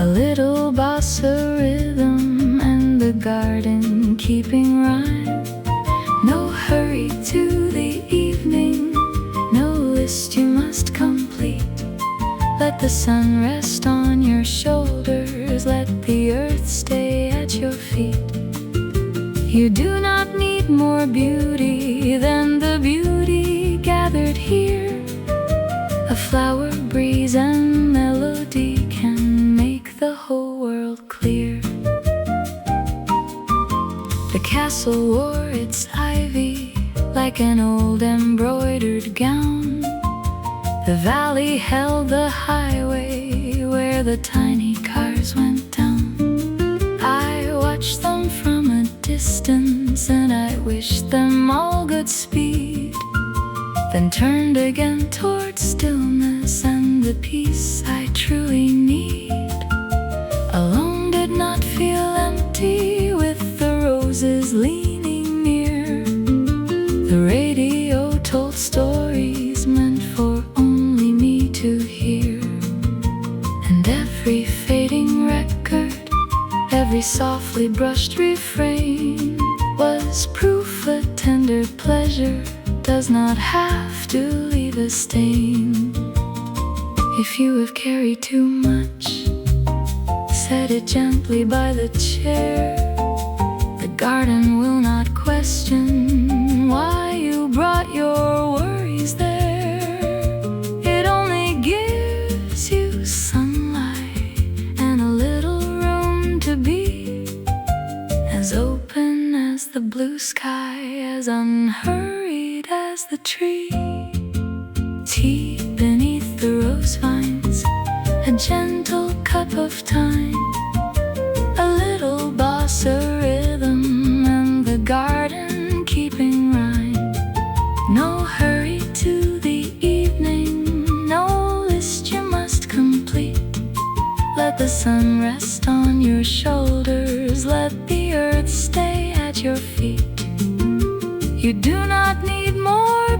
a little bossa rhythm, and the garden keeping rhyme. No hurry to the evening, no list you must complete. Let the sun rest on your shoulders, let the earth stay at your feet. You do not need more beauty than the beauty gathered here. A flower, breeze, and melody can make the whole world clear. The castle wore its ivy like an old embroidered gown. The valley held the highway where the tiny cars went down. I watched them from a distance and I wished them all good speed, then turned again toward stillness and the peace I truly need. Alone did not feel empty with the roses leaning near. The radio told stories meant for only me to hear. And every fading record, every softly brushed refrain was proof a tender pleasure does not have to leave a stain. If you have carried too much, set it gently by the chair. The garden will not question why you brought your worries there. It only gives you sunlight and a little room to be as open as the blue sky, as unhurried as the tree. Tea beneath the rose vines, a gentle cup of time, a little bossa rhythm, and the garden keeping rhyme. No hurry to the evening, no list you must complete. Let the sun rest on your shoulders, let the earth stay at your feet. You do not need more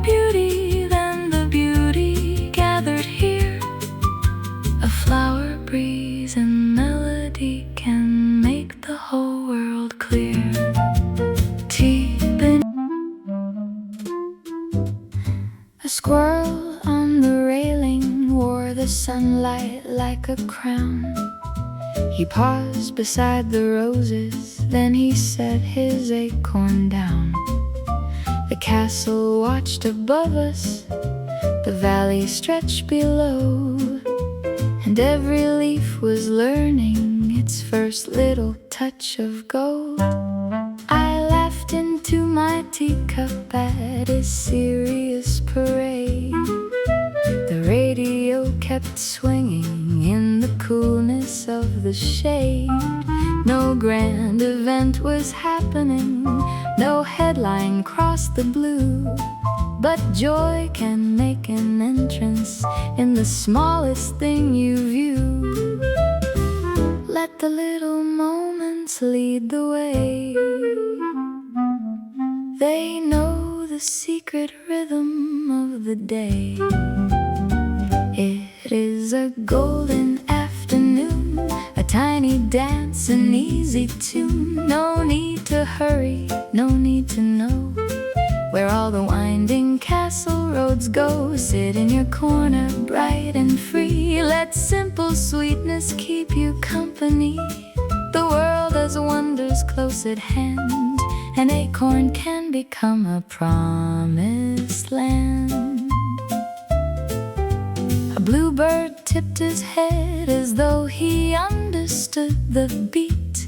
breeze and melody can make the whole world clear. A squirrel on the railing wore the sunlight like a crown. He paused beside the roses, then he set his acorn down. The castle watched above us, the valley stretched below, and every leaf was learning its first little touch of gold. I laughed into my teacup at his serious parade. The radio kept swinging in the coolness of the shade. No grand event was happening, no headline crossed the blue, but joy can make an entrance in the smallest thing you view. Let the little moments lead the way. They know the secret rhythm of the day. It is a golden afternoon, a tiny dance, an easy tune. No need to hurry, no need to know where all the winding castle roads go. Sit in your corner, bright and free. Let simple sweetness keep you company. The world has wonders close at hand. An acorn can become a promised land. A bluebird tipped his head as though he understood the beat.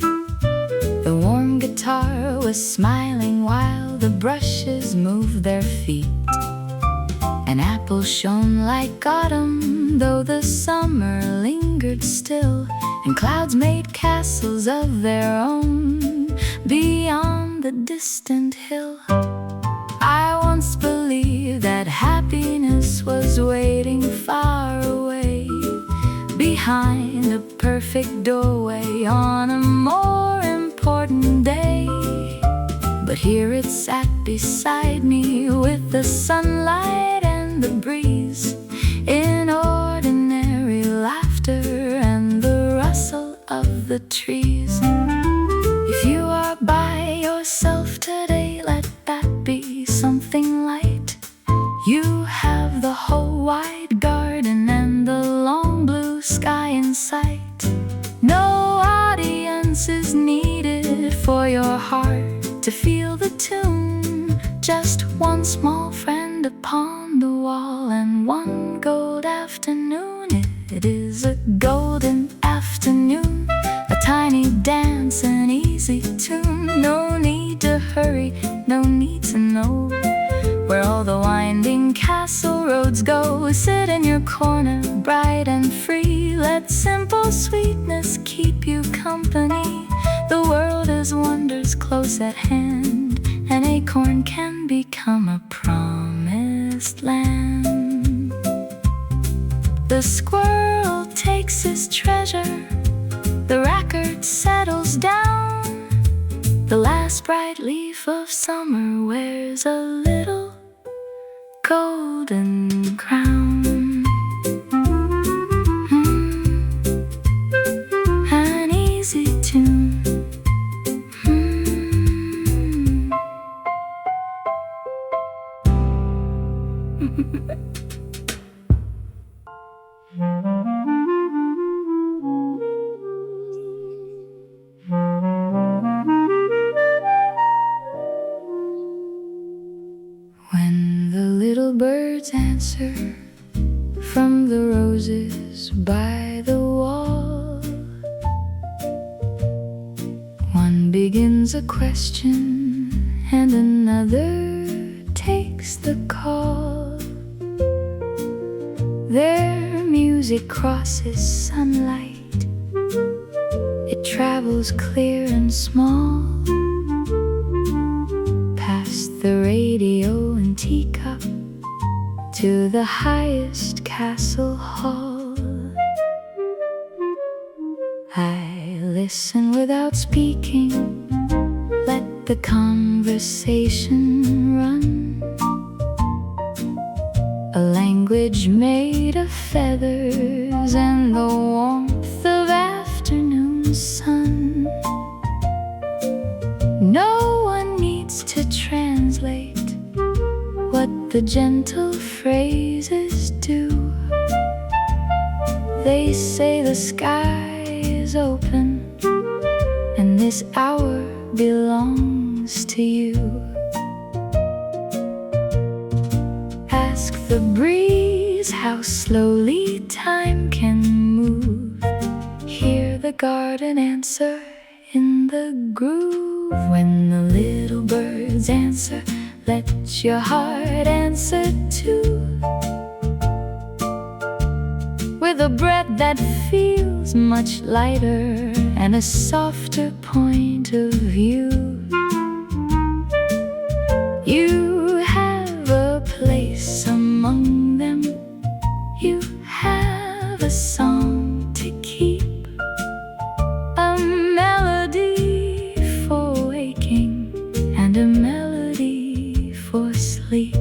The warm guitar was smiling while the brushes moved their feet. An apple shone like autumn, though the summer lingered still, and clouds made castles of their own beyond the distant hill. I once believed that happiness was waiting far away, behind a perfect doorway on a more important day. But here it sat beside me, with the sunlight and the breeze, in ordinary laughter and the rustle of the trees. If you are by yourself today, let that be something light. You have the whole wide garden and the long blue sky in sight. No audience is needed for your heart to feel the tune. Just one small friend upon the wall and one gold afternoon. It is a golden afternoon, a tiny dance, an easy tune. No need to hurry, no need to know where all the winding castle roads go. Sit in your corner, bright and free. Let simple sweetness keep you company. The world has wonders close at hand. An acorn can become a promised land. The squirrel takes his treasure, the record settles down. The last bright leaf of summer wears a little golden crown. An easy tune. When the little birds answer from the roses by the wall, one begins a question and another takes the call. Their music crosses sunlight, it travels clear and small, past the radio and teacup to the highest castle hall. I listen without speaking, let the conversation run. A language made of feathers and the warmth of afternoon sun. No one needs to translate what the gentle phrases do. They say the sky is open and this hour belongs to you. Ask the breeze how slowly time can move. Hear the garden answer in the groove. When the little birds answer, let your heart answer too. With a breath that feels much lighter and a softer point of view. You have a place among them. You have a song to keep, a melody for waking and a melody for sleep.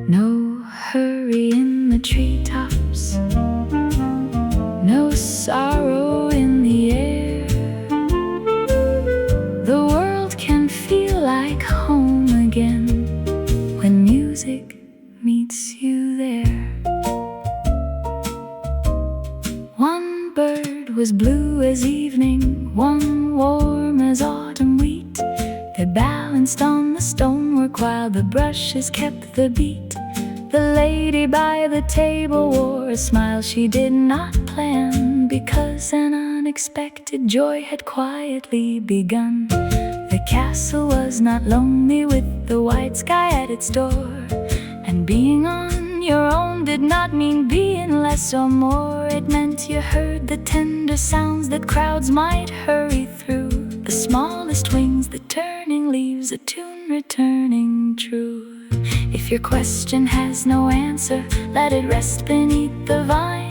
No hurry in the treetops, no sorrow in the air. The world can feel like home again when music meets you there. One bird was blue as evening, one warm as autumn wheat. They balanced on the stonework while the brushes kept the beat. The lady by the table wore a smile she did not plan, because an unexpected joy had quietly begun. The castle was not lonely with the white sky at its door, and being on your own did not mean being less or more. It meant you heard the tender sounds that crowds might hurry through, the smallest wings, the turning leaves, a tune returning true. If your question has no answer, let it rest beneath the vine.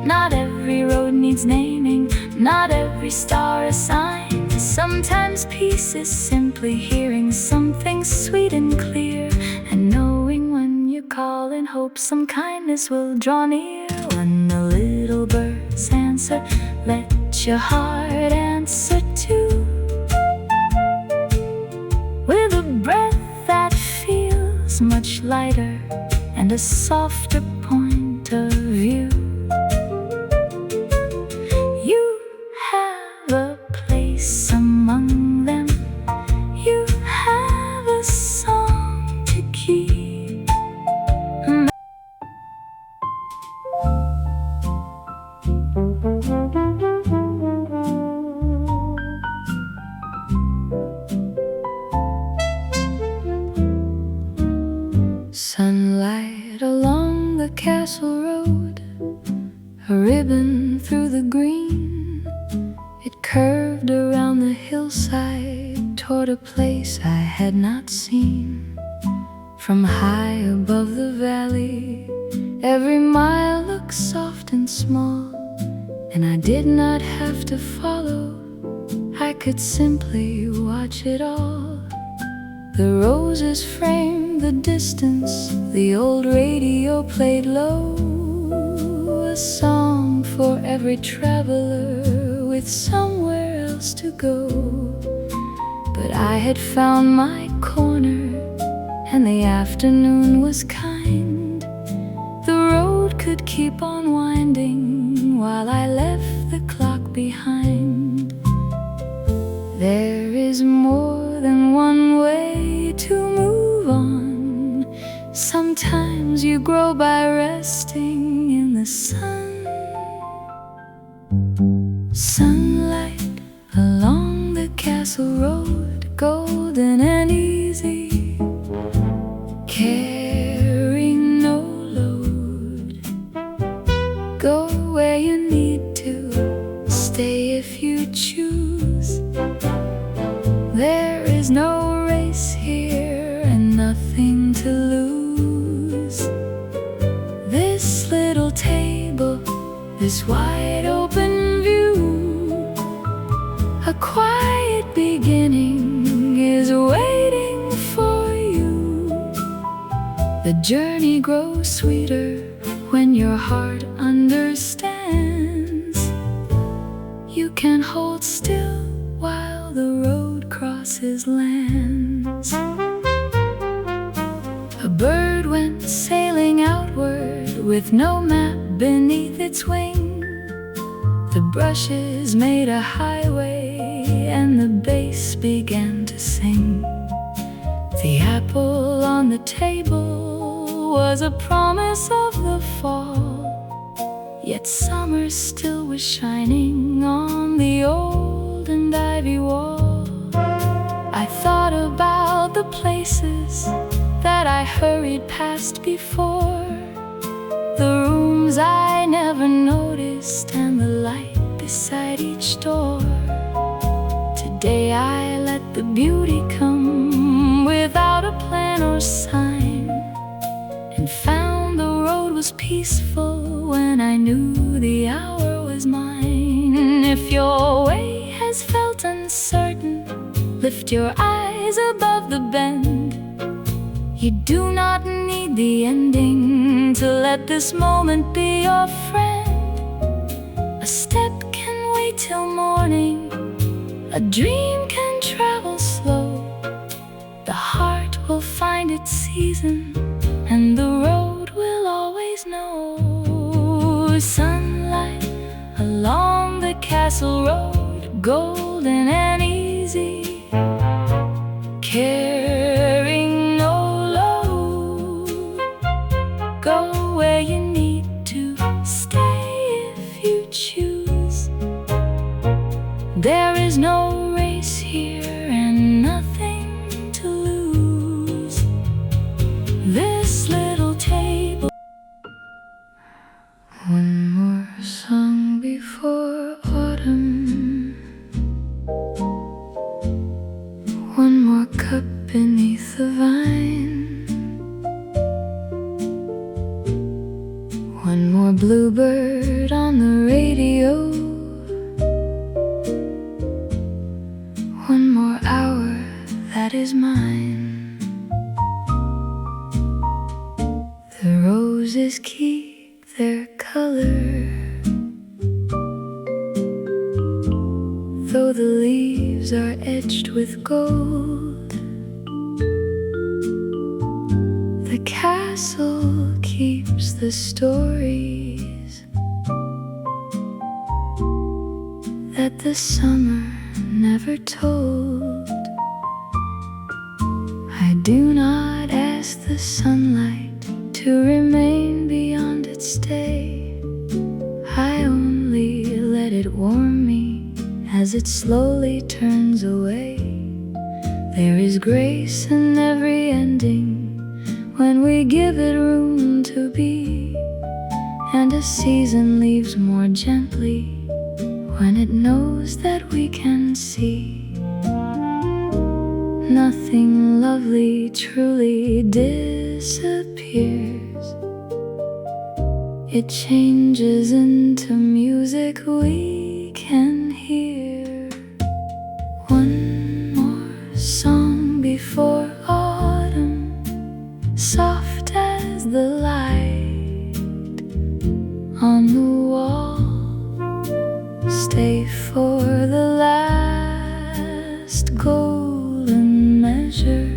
Not every road needs naming, not every star a sign. Sometimes peace is simply hearing something sweet and clear, and knowing when you call in hope some kindness will draw near. When the little birds answer, let your heart answer too. With a breath that feels much lighter and a softer point of view. You have a place among them. You have a song to keep. Sunlight along the castle road, a ribbon through the green. It curved around the hillside toward a place I had not seen. From high above the valley, every mile looked soft and small, and I did not have to follow, I could simply watch it all. The roses framed the distance, the old radio played low, a song for every traveler with somewhere else to go. But I had found my corner, and the afternoon was kind. The road could keep on winding while I left the clock behind. There is more than one way to move on. Sometimes you grow by resting in the sun. Sunlight along the castle road, golden and easy, carrying no load. Go where you need to, stay if you choose. There is no race here and nothing to lose. This little table, this wide open view, a quiet beginning is waiting for you. The journey grows sweeter when your heart understands. can hold still while the road crosses lands. A bird went sailing outward with no map beneath its wing. The brushes made a highway and the bass began to sing. The apple on the table was a promise of the fall, yet summer still was shining on the old and ivy wall. I thought about the places that I hurried past before, the rooms I never noticed and the light beside each door. Today I let the beauty come without a plan or sign, and found the road was peaceful when I knew the hour was mine. If your way has felt uncertain, lift your eyes above the bend. You do not need the ending to let this moment be your friend. A step can wait till morning, a dream can travel slow. The heart will find its season, and the road will always know. Sunlight along the castle road, golden and easy, carrying no load. Go where you need to stay if you choose. There is no race here and nothing to lose. This little table. One more song before autumn, one more cup beneath the vine, one more bluebird on the radio, one more hour that is mine. The roses keep their color, though the leaves are edged with gold. The castle keeps the stories that the summer never told. I do not ask the sunlight to remain beyond its day. I only let it warm me as it slowly turns away. There is grace in every ending when we give it room to be, and a season leaves more gently when it knows that we can see. Nothing lovely truly disappears. It changes into music we can hear. One more song before autumn, soft as the light on the wall. Stay for the last golden measure.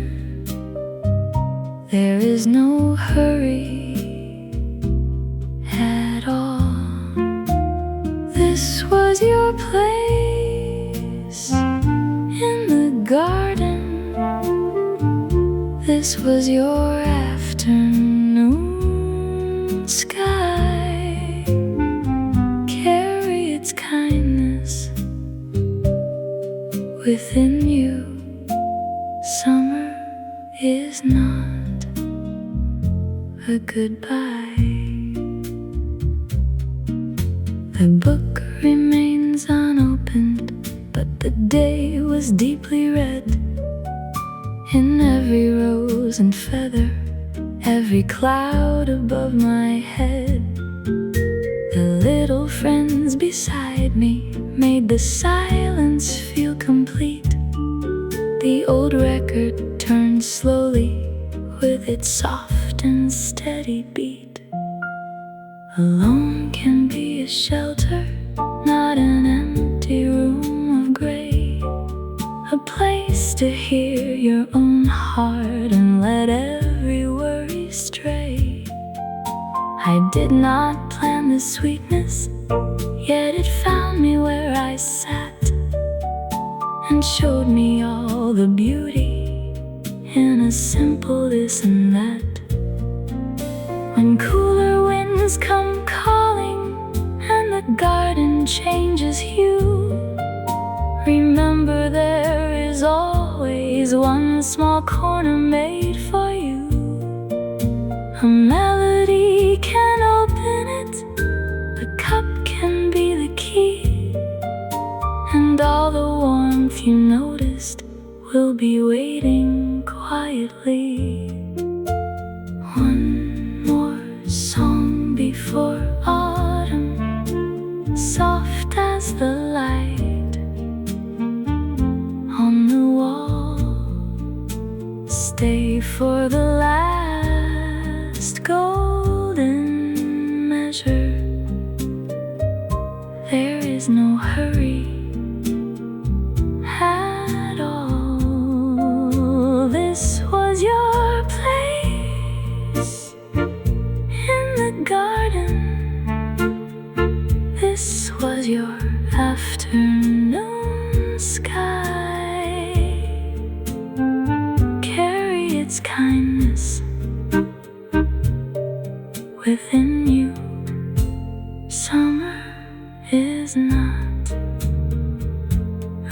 There is no hurry at all. This was your place in the garden. This was your afternoon sky. Carry its kindness within you. Summer is not a goodbye. The book remains unopened, but the day was deeply read. In every rose and feather, every cloud above my head, the little friends beside me made the silence feel complete. The old record turned slowly with its soft and steady beat. Alone can be a shelter, not an empty room. just to hear your own heart and let every worry stray. I did not plan this sweetness, yet it found me where I sat and showed me all the beauty in a simple this and that. When cooler winds come calling and the garden changes hue, remember there is always one small corner made for you. A melody can open it, a cup can be the key, and all the warmth you noticed will be waiting quietly. One more song before autumn, soft as the light on the wall. Stay for the last golden measure. There is no hurry at all. This was your place in the garden. This was your afternoon sky. Carry its kindness within you. Summer is not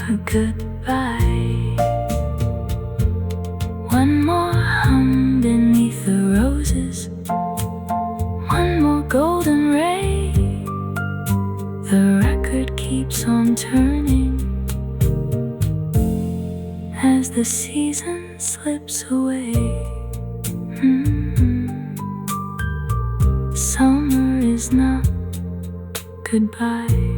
a goodbye. One more hum beneath the roses, one more golden ray. The record keeps on turning as the season slips away. Summer is not goodbye.